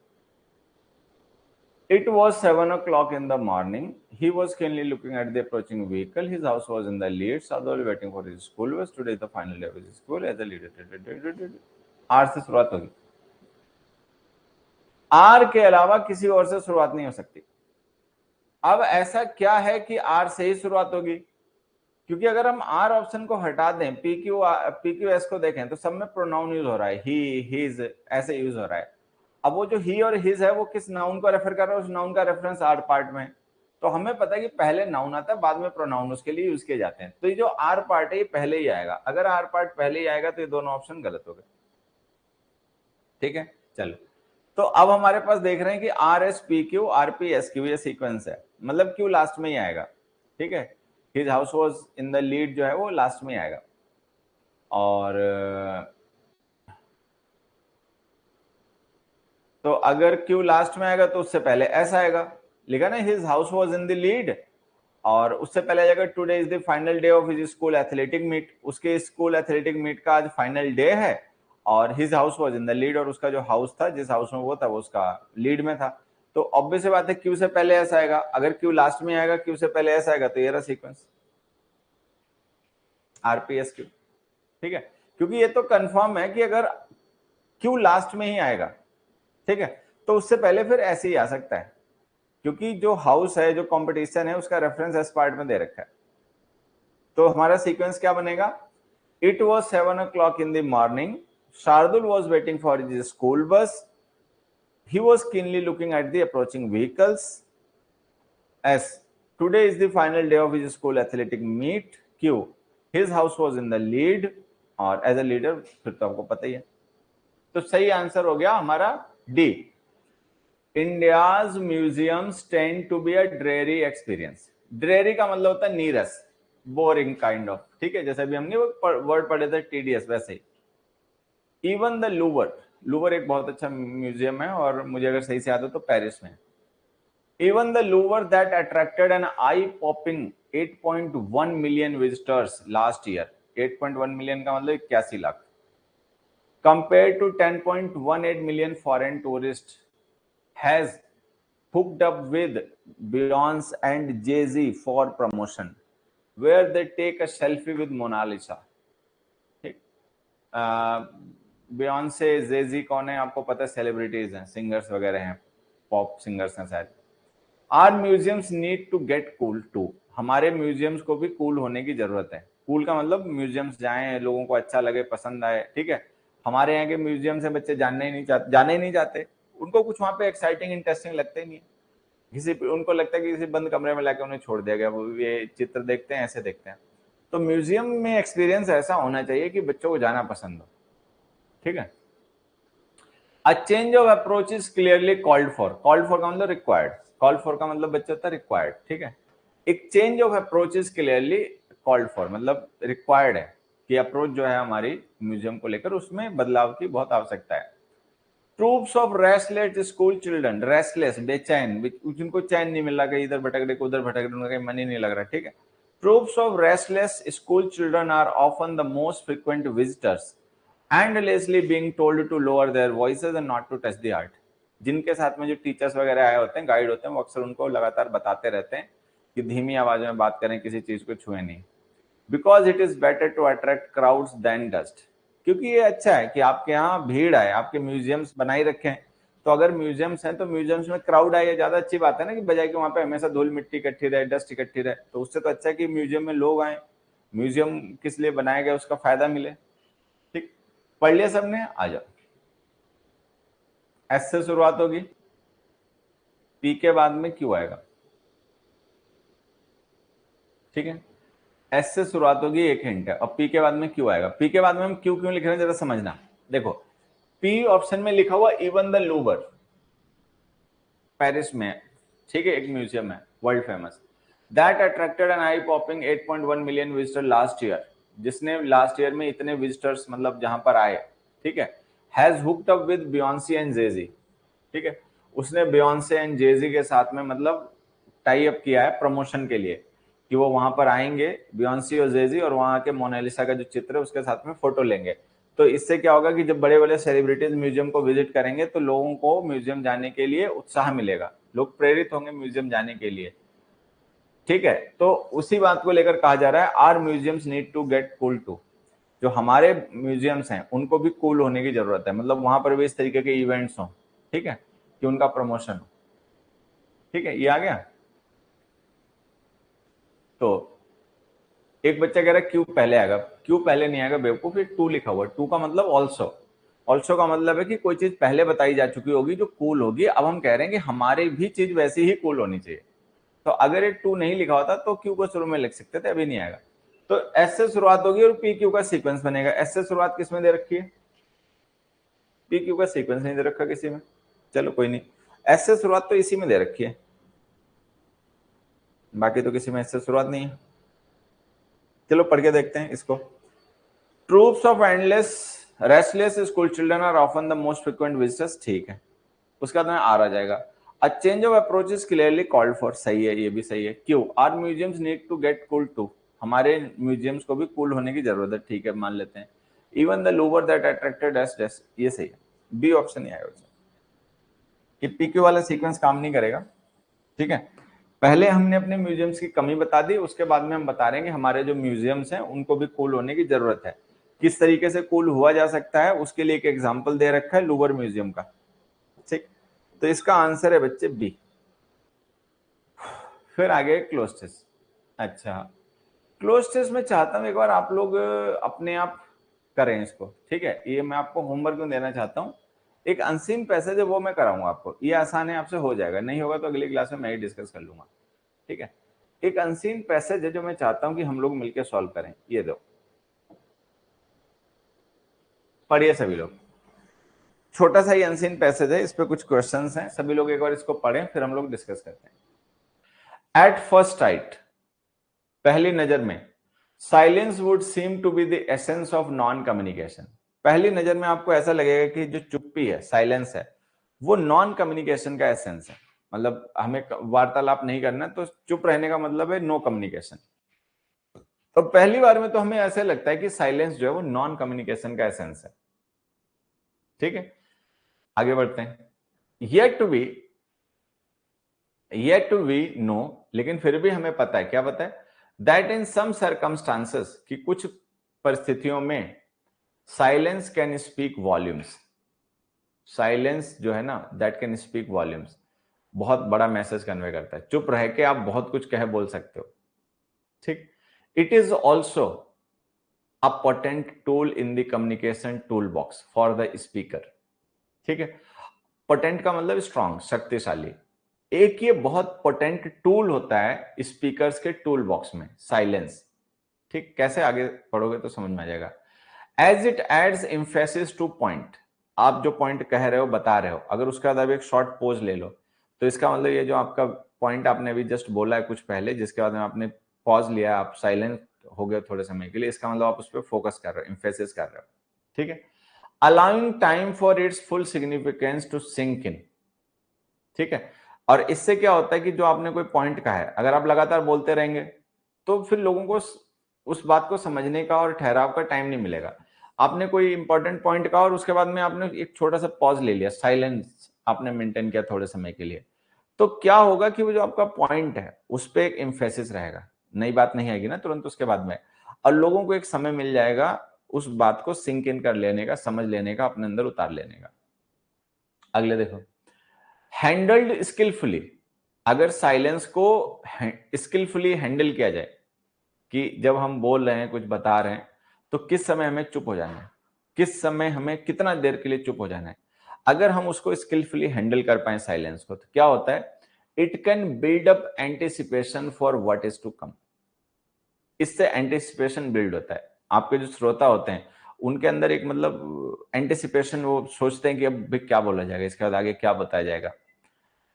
It was 7 o'clock in the morning. He was keenly looking at the approaching vehicle. His house was in the lead. Sadhul waiting for his school bus. Today is the final day of his school as a leader. R से शुरुआत होगी. Are के अलावा किसी और से शुरुआत नहीं हो सकती. अब ऐसा क्या है कि आर से ही शुरुआत होगी? क्योंकि अगर हम आर ऑप्शन को हटा दें, पी क्यू एस को देखें तो सब में प्रोनाउन यूज हो रहा है, ही, हिज ऐसे यूज हो रहा है. अब वो जो ही और हिज है वो किस नाउन को रेफर कर रहा है? उस नाउन का रेफरेंस आर पार्ट में. तो हमें पता है कि पहले नाउन आता है, बाद में प्रोनाउन उसके लिए यूज किए जाते हैं. तो ये जो आर पार्ट है ये पहले ही आएगा. अगर आर पार्ट पहले ही आएगा तो ये दोनों ऑप्शन गलत हो गए. ठीक है, चलो. तो अब हमारे पास देख रहे हैं कि R S P Q R P S Q ये सीक्वेंस है, मतलब क्यू लास्ट में ही आएगा. ठीक है, his house was in the lead जो है वो लास्ट में आएगा. और तो अगर क्यू लास्ट में आएगा तो उससे पहले एस आएगा. लिखा ना his house was in the lead, और उससे पहले आएगा today is the final day of his school athletic meet. उसके स्कूल एथलेटिक मीट का आज फाइनल डे है और his house was in the lead, और उसका जो हाउस था, जिस हाउस में वो था, वो उसका लीड में था. तो ऑब्वियस बात है क्यू से पहले एस आएगा. अगर क्यू लास्ट में आएगा, क्यू से पहले एस आएगा, तो ये रहा सीक्वेंस आरपीएस क्यू. ठीक है, क्योंकि ये तो कंफर्म है कि अगर क्यू लास्ट में ही आएगा, ठीक है, तो उससे पहले फिर ऐसे ही आ सकता है, क्योंकि जो हाउस है, जो कंपटीशन है, उसका रेफरेंस एस पार्ट में दे रखा है. तो हमारा सीक्वेंस क्या बनेगा? It was 7 o'clock in the morning. Shardul was waiting for his school bus. He was keenly looking at the approaching vehicles. S. Today is the final day of his school athletic meet. Q. His house was in the lead. और as a leader फिर तो आपको पता ही है. तो सही answer हो गया हमारा D. India's museums tend to be a dreary experience. Dreary का मतलब होता है नीरस, बोरिंग काइंड ऑफ. ठीक है, जैसे अभी हमने वर्ड पढ़े थे टीडीएस, वैसे ही. इवन द लूवर, लूवर एक बहुत अच्छा म्यूजियम है और मुझे अगर सही से याद हो तो पेरिस में. Even the Louvre that attracted an eye popping 8.1 million visitors last year. 8.1 million का मतलब 81 lakh, compare to 10.18 million foreign tourist, has hooked up with Beyonce and Jay-Z for promotion, where they take a selfie with Mona Lisa. ठीक, Beyonce, जेजी कौन है आपको पता है? Celebrities हैं, singers वगैरह हैं, पॉप सिंगर्स हैं शायद. Are museums need to get cool too. हमारे म्यूजियम्स को भी कूल होने की जरूरत है. कूल का मतलब म्यूजियम्स जाएं, लोगों को अच्छा लगे, पसंद आए. ठीक है, हमारे यहाँ के म्यूजियम से बच्चे जाने ही नहीं चाहते. उनको कुछ वहां पे एक्साइटिंग, इंटरेस्टिंग लगता ही नहीं है. उनको लगता है कि किसी बंद कमरे में लाके उन्हें छोड़ दिया गया, वो ये चित्र देखते हैं, ऐसे देखते हैं. तो म्यूजियम में एक्सपीरियंस ऐसा होना चाहिए कि बच्चों को जाना पसंद हो. ठीक है. अ change of approach is clearly called for. Called for का मतलब रिक्वायर्ड, कॉल्ड फॉर का मतलब बच्चा होता है रिक्वायर्ड. ठीक है, एक change of approach is clearly called for मतलब रिक्वायर्ड है कि अप्रोच जो है हमारी म्यूजियम को लेकर, उसमें बदलाव की बहुत आवश्यकता है. Troops of restless school children, restless बेचैन, जिनको चैन नहीं मिल रहा, कहीं इधर भटक रहे, उधर भटक रहे, उनका कहीं मन ही नहीं लग रहा. ठीक है, troops of restless school children are often the most frequent visitors, endlessly being told to lower their voices and not to touch the art. जिनके साथ में जो टीचर्स वगैरह आए होते हैं, गाइड होते हैं, वो अक्सर उनको लगातार बताते रहते हैं कि धीमी आवाज में बात करें, किसी चीज को छुए नहीं. Because it is better to attract crowds than dust. क्योंकि ये अच्छा है कि आपके यहाँ भीड़ आए, आपके म्यूजियम्स बनाई रखे हैं. तो अगर म्यूजियम्स हैं तो म्यूजियम्स में क्राउड आए, ज्यादा अच्छी बात है ना, कि बजाय कि वहां पे हमेशा धूल मिट्टी इकट्ठी रहे, डस्ट इकट्ठी रहे. तो उससे तो अच्छा है कि म्यूजियम में लोग आए, म्यूजियम किस लिए बनाया गया उसका फायदा मिले. ठीक, पढ़ लिया सबने? आ जाओ. एस से शुरुआत होगी, पी के बाद में क्यू आएगा. ठीक है, एस से शुरुआत होगी, एक हिंट है, और पी के बाद में क्यू आएगा. पी के बाद में हम क्यू क्यों लिख रहे हैं जरा समझना. देखो, पी ऑप्शन में लिखा हुआ इवन द लूवर, पेरिस में. ठीक है, एक म्यूजियम है world famous. That attracted an eye popping 8.1 million visitor last year, जिसने लास्ट ईयर में इतने विजिटर्स मतलब जहां पर आए. ठीक है, has hooked up with Beyonce and Jay Z. ठीक है, उसने बियॉन्से एंड जेजी के साथ में मतलब टाई अप किया है प्रमोशन के लिए, कि वो वहां पर आएंगे, बियॉन्सी और जेजी, और वहां के मोनालिसा का जो चित्र है उसके साथ में फोटो लेंगे. तो इससे क्या होगा कि जब बड़े बड़े सेलिब्रिटीज म्यूजियम को विजिट करेंगे तो लोगों को म्यूजियम जाने के लिए उत्साह मिलेगा. लोग प्रेरित होंगे म्यूजियम जाने के लिए, ठीक है। तो उसी बात को लेकर कहा जा रहा है are museums need to get cool too, जो हमारे म्यूजियम्स हैं उनको भी कूल होने की जरूरत है, मतलब वहां पर भी इस तरीके के इवेंट्स हों, ठीक है, कि उनका प्रमोशन हो, ठीक है। ये आ गया। तो एक बच्चा कह रहा है क्यों पहले आएगा, क्यों पहले नहीं आएगा बेवकूफ, ये टू लिखा हुआ है, टू का मतलब ऑल्सो, ऑल्सो का मतलब है कि कोई चीज पहले बताई जा चुकी होगी जो कूल होगी, अब हम कह रहे हैं कि हमारी भी चीज वैसी ही कूल होनी चाहिए। तो अगर ये टू नहीं लिखा होता तो क्यू को शुरू में लिख सकते थे, अभी नहीं आएगा। तो एस से शुरुआत होगी और पी क्यू का सीक्वेंस बनेगा। एस से शुरुआत किस में दे रखी है, पी क्यू का सीक्वेंस नहीं दे रखा किसी में, चलो कोई नहीं, एस से शुरुआत तो इसी में दे रखी है, बाकी तो किसी में एस से शुरुआत नहीं है। चलो पढ़ के देखते हैं इसको। Troops of endless restless school children are often the most frequent visitors, ठीक है। उसका तो आर आ जाएगा। A change of approach is clearly called for, सही है, ये भी सही है। क्यों, are museums need to get cool too, हमारे म्यूजियम्स को भी कूल होने की जरूरत है, ठीक है, मान लेते हैं। Even the Louvre that attracted S, ये सही है, बी ऑप्शन ही आएगा। ये पीक्यू वाला सीक्वेंस काम नहीं करेगा, ठीक है। पहले हमने अपने म्यूजियम्स की कमी बता दी, उसके बाद में हम बता रहे हैं कि हमारे जो म्यूजियम्स हैं उनको भी कूल होने की जरूरत है। किस तरीके से कूल हुआ जा सकता है उसके लिए एक एग्जांपल दे रखा है लूवर म्यूजियम का, ठीक। तो इसका आंसर है बच्चे बी। फिर आगे क्लोस्टिस। अच्छा, क्लोस्टिस में चाहता हूं एक बार आप लोग अपने आप करें इसको, ठीक है। ये मैं आपको होमवर्क में देना चाहता हूं, एक अनसीन पैसेज है वो मैं कराऊंगा आपको, ये आसान है, आपसे हो जाएगा, नहीं होगा तो अगली क्लास में मैं ही डिस्कस कर लूंगा, ठीक है। एक अनसीन पैसेज है जो मैं चाहता हूं कि हम लोग मिलकर सॉल्व करें, ये दो पढ़िए सभी लोग। छोटा सा ही अनसीन पैसेज है, इस पे कुछ क्वेश्चंस हैं, सभी लोग एक बार इसको पढ़ें फिर हम लोग डिस्कस करते हैं। एट फर्स्ट साइट, पहली नजर में, silence would seem to be the essence of non communication. पहली नजर में आपको ऐसा लगेगा कि जो चुप्पी है, साइलेंस है, वो नॉन कम्युनिकेशन का एसेंस है, मतलब हमें वार्तालाप नहीं करना, तो चुप रहने का मतलब है नो कम्युनिकेशन। तो पहली बार में तो हमें ऐसा लगता है कि साइलेंस जो है वो नॉन कम्युनिकेशन का एसेंस है, ठीक है। आगे बढ़ते हैं। येट टू बी नो, लेकिन फिर भी हमें पता है, क्या पता है, दैट इन सम सर्कमस्टांसेस, कि कुछ परिस्थितियों में silence can speak volumes, silence जो है ना दैट कैन स्पीक वॉल्यूम्स, बहुत बड़ा मैसेज कन्वे करता है, चुप रह के आप बहुत कुछ कह बोल सकते हो, ठीक। It is also a potent tool in the communication tool box for the speaker, ठीक है। पोटेंट का मतलब स्ट्रॉन्ग, शक्तिशाली। एक ये बहुत पोटेंट टूल होता है स्पीकर्स के टूल बॉक्स में, साइलेंस, ठीक। कैसे, आगे पढ़ोगे तो समझ में आ जाएगा। As it adds emphasis to point, आप जो पॉइंट कह रहे हो बता रहे हो, अगर उसका बाद एक शॉर्ट पोज ले लो, तो इसका मतलब ये जो आपका पॉइंट आपने अभी जस्ट बोला है कुछ पहले, जिसके बाद में आपने पॉज लिया, आप साइलेंट हो गए थोड़े समय के लिए, इसका मतलब आप उस पर फोकस कर रहे हो, एम्फेसिस कर रहे हो, ठीक है। Allowing time for its full significance to sink in, ठीक है। और इससे क्या होता है कि जो आपने कोई पॉइंट कहा है, अगर आप लगातार बोलते रहेंगे तो फिर लोगों को उस बात को समझने का और ठहराव का टाइम नहीं मिलेगा। आपने कोई इंपॉर्टेंट पॉइंट कहा और उसके बाद में आपने एक छोटा सा पॉज ले लिया, साइलेंस आपने मेंटेन किया थोड़े समय के लिए, तो क्या होगा कि वो जो आपका पॉइंट है उस पर एक एम्फेसिस रहेगा, नई बात नहीं आएगी ना तुरंत उसके बाद में, और लोगों को एक समय मिल जाएगा उस बात को सिंक इन कर लेने का, समझ लेने का, अपने अंदर उतार लेने का। अगले देखो, हैंडल्ड स्किलफुली, अगर साइलेंस को स्किलफुली हैंडल किया जाए, कि जब हम बोल रहे हैं कुछ बता रहे हैं तो किस समय हमें चुप हो जाना है, किस समय हमें कितना देर के लिए चुप हो जाना है, अगर हम उसको स्किलफुली हैंडल कर पाए साइलेंस को, तो क्या होता है, it can build up anticipation for what is to come. इससे एंटिसिपेशन बिल्ड होता है, आपके जो श्रोता होते हैं उनके अंदर एक मतलब एंटिसिपेशन, वो सोचते हैं कि अब क्या बोला जाएगा, इसके बाद आगे क्या बताया जाएगा।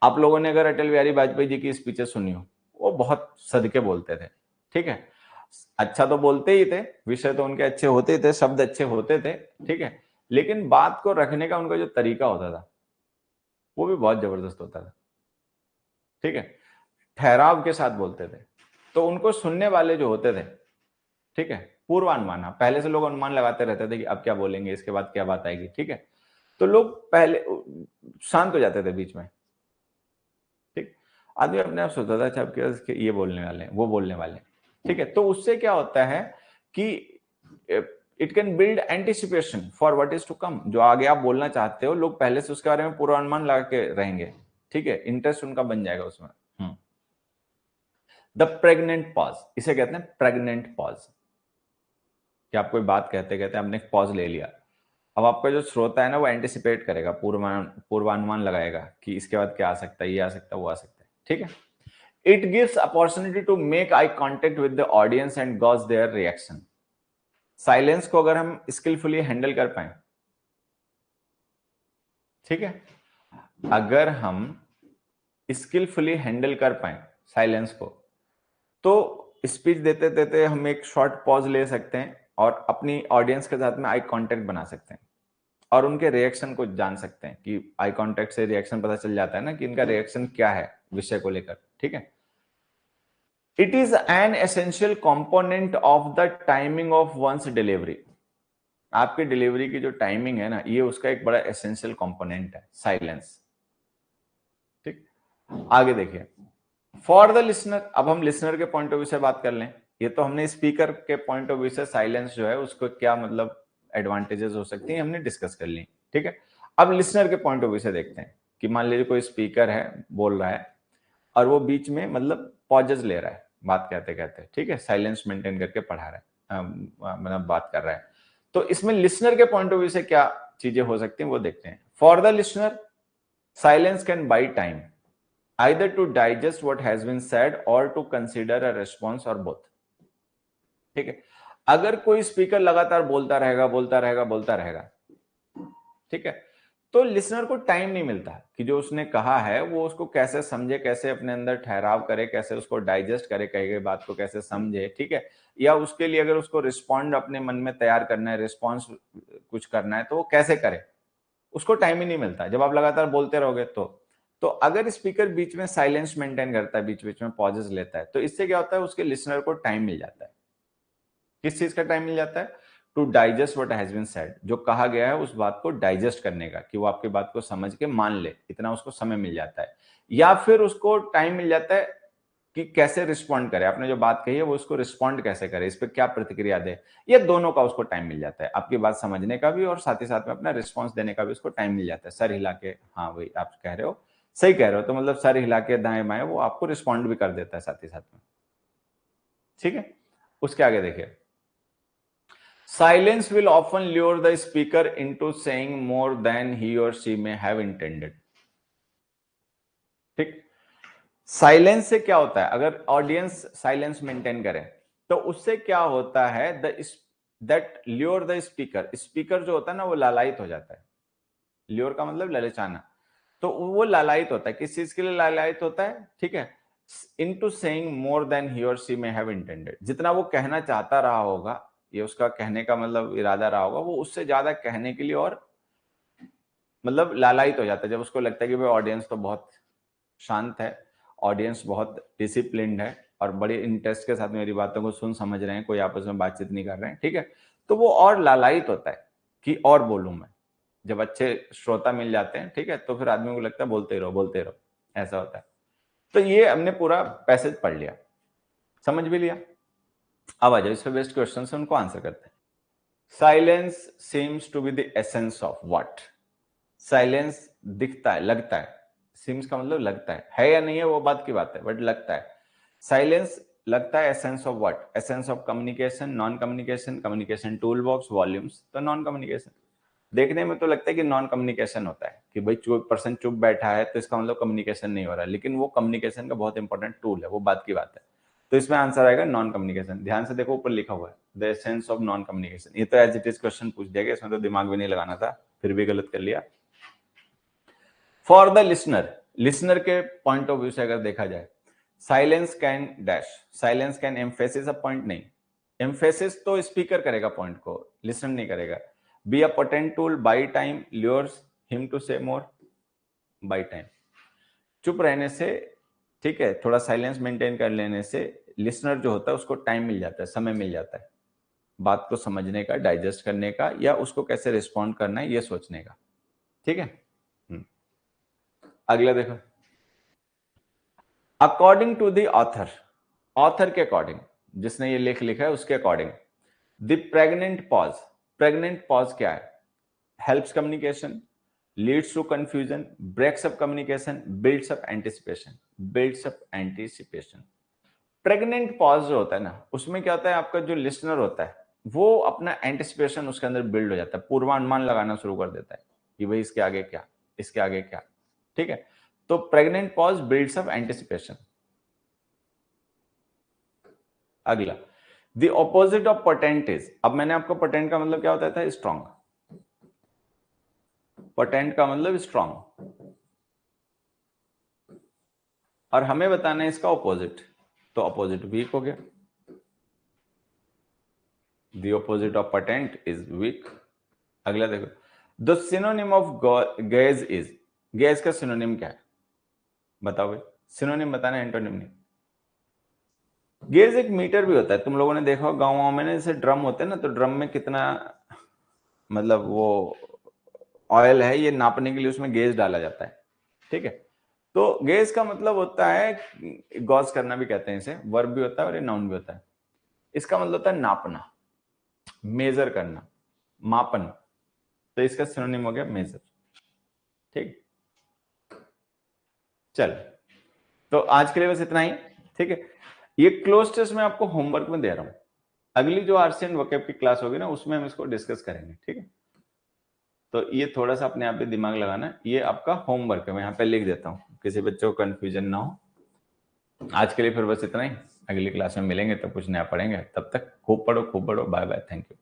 आप लोगों ने अगर अटल बिहारी वाजपेयी जी की स्पीचेस सुनी हो, वो बहुत सदके बोलते थे, ठीक है, अच्छा तो बोलते ही थे, विषय तो उनके अच्छे होते थे, शब्द अच्छे होते थे, ठीक है, लेकिन बात को रखने का उनका जो तरीका होता था वो भी बहुत जबरदस्त होता था, ठीक है, ठहराव के साथ बोलते थे, तो उनको सुनने वाले जो होते थे, ठीक है, पूर्वानुमान, पहले से लोग अनुमान लगाते रहते थे कि अब क्या बोलेंगे, इसके बाद क्या बात आएगी, ठीक है, तो लोग पहले शांत हो जाते थे बीच में, आदमी अपने आप सोचता था अच्छा अब ये बोलने वाले हैं, वो बोलने वाले हैं, ठीक है। तो उससे क्या होता है कि it can build anticipation for what is to come. जो आगे आप बोलना चाहते हो, लोग पहले से उसके बारे में पूर्वानुमान लगा के रहेंगे, ठीक है, इंटरेस्ट उनका बन जाएगा उसमें। द प्रेग्नेंट पॉज, इसे कहते हैं प्रेग्नेंट पॉज, कि आप कोई बात कहते कहते आपने एक पॉज ले लिया। अब आपका जो श्रोता है ना, वो एंटिसिपेट करेगा, पूर्वानुमान लगाएगा कि इसके बाद क्या आ सकता है, ये आ सकता है, वो आ सकता है, ठीक है। It gives opportunity to make eye contact with the audience and gauge their reaction. Silence को अगर हम स्किलफुली हैंडल कर पाए, ठीक है, अगर हम स्किलफुली हैंडल कर पाए साइलेंस को, तो स्पीच देते देते हम एक शॉर्ट पॉज ले सकते हैं और अपनी ऑडियंस के साथ में आई कांटेक्ट बना सकते हैं और उनके रिएक्शन को जान सकते हैं कि आई कांटेक्ट से रिएक्शन पता चल जाता है ना कि इनका रिएक्शन क्या है विषय को लेकर, ठीक है। It is an essential component of the timing of one's delivery. आपकी डिलीवरी की जो टाइमिंग है ना, ये उसका एक बड़ा एसेंशियल कंपोनेंट है साइलेंस, ठीक। आगे देखिए, फॉर द लिसनर, अब हम लिसनर के पॉइंट ऑफ व्यू से बात कर लें। ये तो हमने स्पीकर के पॉइंट ऑफ व्यू से साइलेंस जो है उसको क्या मतलब एडवांटेजेस हो सकती हैं हमने डिस्कस कर ली, ठीक है। अब लिसनर के पॉइंट ऑफ व्यू से देखते हैं कि मान लीजिए कोई स्पीकर है, बोल रहा है और वो बीच में मतलब पॉजेस ले रहा है बात कहते कहते, ठीक है, साइलेंस मेंटेन करके पढ़ा रहा है, मतलब बात कर रहा है। तो इसमें लिसनर के पॉइंट ऑफ व्यू से क्या चीजें हो सकती हैं वो देखते हैं। For the listener, silence can buy time either to digest what has been said or to consider a response or both, ठीक है। अगर कोई स्पीकर लगातार बोलता रहेगा बोलता रहेगा बोलता रहेगा, ठीक है, तो लिसनर को टाइम नहीं मिलता कि जो उसने कहा है वो उसको कैसे समझे, कैसे अपने अंदर ठहराव करे, कैसे उसको डाइजेस्ट करे, कही गई बात को कैसे समझे, ठीक है। या उसके लिए अगर उसको रिस्पॉन्ड अपने मन में तैयार करना है, रिस्पॉन्स कुछ करना है, तो वो कैसे करे, उसको टाइम ही नहीं मिलता जब आप लगातार बोलते रहोगे। तो अगर स्पीकर बीच में साइलेंस मेंटेन करता है, बीच बीच में पॉजेस लेता है, तो इससे क्या होता है, उसके लिसनर को टाइम मिल जाता है। किस चीज का टाइम मिल जाता है? To digest what has been said, जो कहा गया है उस बात को डाइजेस्ट करने का, कि वो आपकी बात को समझ के मान ले, इतना उसको समय मिल जाता है। या फिर उसको टाइम मिल जाता है कि कैसे रिस्पॉन्ड करे, आपने जो बात कही है वो उसको रिस्पॉन्ड कैसे करे, इस पर क्या प्रतिक्रिया दे, ये दोनों का उसको टाइम मिल जाता है। आपकी बात समझने का भी और साथ ही साथ में अपना रिस्पॉन्स देने का भी उसको टाइम मिल जाता है। सर हिला के हाँ वही आप कह रहे हो, सही कह रहे हो, तो मतलब सर हिला के दाएं बाएं वो आपको रिस्पॉन्ड भी कर देता है साथ ही साथ में, ठीक है। उसके आगे देखिए, silence will often lure the speaker into saying more than he or she may have intended, ठीक। साइलेंस से क्या होता है, अगर ऑडियंस साइलेंस मेंटेन करे तो उससे क्या होता है, that lure the speaker, speaker जो होता है ना वो लालायित हो जाता है। ल्योर का मतलब ललचाना, तो वो लालायित होता है। किस चीज के लिए लालायित होता है, ठीक है, into saying more than he or she may have intended, जितना वो कहना चाहता रहा होगा, ये उसका कहने का मतलब इरादा रहा होगा, वो उससे ज्यादा कहने के लिए और मतलब लालायित हो जाता है। जब उसको लगता है कि भाई ऑडियंस तो बहुत शांत है, ऑडियंस बहुत डिसिप्लिन्ड है और बड़े इंटरेस्ट के साथ मेरी बातों को सुन समझ रहे हैं, कोई आपस में बातचीत नहीं कर रहे हैं, ठीक है, तो वो और लालायित होता है कि और बोलूं मैं। जब अच्छे श्रोता मिल जाते हैं, ठीक है, तो फिर आदमी को लगता है बोलते रहो बोलते रहो, ऐसा होता है। तो ये हमने पूरा पैसेज पढ़ लिया, समझ भी लिया। अब आ जाओ इस पे बेस्ट क्वेश्चन से उनको आंसर करते हैं। Silence seems to be the essence of what. Silence दिखता है, लगता है, सीम्स का मतलब लगता है या नहीं है वो बात की बात है, बट लगता है। साइलेंस लगता है essence of what, essence of communication, non communication, communication tool box, volumes, तो नॉन कम्युनिकेशन। देखने में तो लगता है कि नॉन कम्युनिकेशन होता है, कि भाई चुप पर्सन चुप बैठा है तो इसका मतलब कम्युनिकेशन नहीं हो रहा है, लेकिन वो कम्युनिकेशन का बहुत इंपॉर्टेंट टूल है, वो बात की बात है। तो इसमें आंसर आएगा नॉन कम्युनिकेशन। ध्यान से देखो ऊपर लिखा हुआ है the essence of non communication. ये तो एज इट इज क्वेश्चन पूछ दिया गया, इसमें तो दिमाग भी नहीं लगाना था, फिर भी गलत कर लिया। फॉर द लिसनर, लिसनर के पॉइंट ऑफ व्यू से अगर देखा जाए, silence can dash, silence can emphasis a point, नहीं, एम्फेसिस तो स्पीकर करेगा पॉइंट को, लिसन नहीं करेगा। Be a potent tool, by time, lures him to say more, by time, चुप रहने से, ठीक है, थोड़ा साइलेंस मेंटेन कर लेने से लिसनर जो होता है उसको टाइम मिल जाता है, समय मिल जाता है बात को समझने का, डाइजेस्ट करने का, या उसको कैसे रिस्पॉन्ड करना है ये सोचने का, ठीक है। अगला देखो, according to the author, author के अकॉर्डिंग, जिसने ये लेख लिखा है उसके अकॉर्डिंग, द प्रेग्नेंट पॉज क्या है? Helps communication, leads to confusion, breaks up communication, builds up anticipation. Builds up anticipation. Pregnant pause जो होता है ना, उसमें क्या होता है, आपका जो लिसनर होता है वो अपना एंटिसिपेशन उसके अंदर बिल्ड हो जाता है, पूर्वानुमान लगाना शुरू कर देता है कि भाई इसके आगे क्या, इसके आगे क्या। ठीक है, तो pregnant pause builds up anticipation. अगला, the opposite of potent is, अब मैंने आपको पोटेंट का मतलब क्या बताया था? स्ट्रॉन्ग। पोटेंट का मतलब स्ट्रॉन्ग, और हमें बताना है इसका ऑपोजिट, तो ऑपोजिट वीक हो गया। The opposite of potent is weak. अगला देखो, the synonym of gauge is, gauge का सिनोनिम क्या है? बताओ भाई, सिनोनिम बताना, एंटोनिम नहीं। गेज एक मीटर भी होता है, तुम लोगों ने देखा गाँव में ना, जैसे ड्रम होते हैं ना, तो ड्रम में कितना मतलब वो ऑयल है, ये नापने के लिए उसमें गेज डाला जाता है। ठीक है, तो गेज का मतलब होता है, गॉज करना भी कहते हैं इसे, वर्ब भी होता है और ये नाउन भी होता है। इसका मतलब होता है नापना, मेजर करना, मापन, तो इसका सिनोनिम हो गया मेजर। ठीक, चल, तो आज के लिए बस इतना ही। ठीक है, ये क्लोज टेस्ट मैं आपको होमवर्क में दे रहा हूं, अगली जो आरसी वोकैब की क्लास होगी ना, उसमें हम इसको डिस्कस करेंगे। ठीक है, तो ये थोड़ा सा अपने आप पे दिमाग लगाना, ये आपका होमवर्क है, मैं यहाँ पे लिख देता हूँ, किसी बच्चे को कंफ्यूजन ना हो। आज के लिए फिर बस इतना ही, अगली क्लास में मिलेंगे तो कुछ नया पढ़ेंगे, तब तक खूब पढ़ो, बाय बाय, थैंक यू।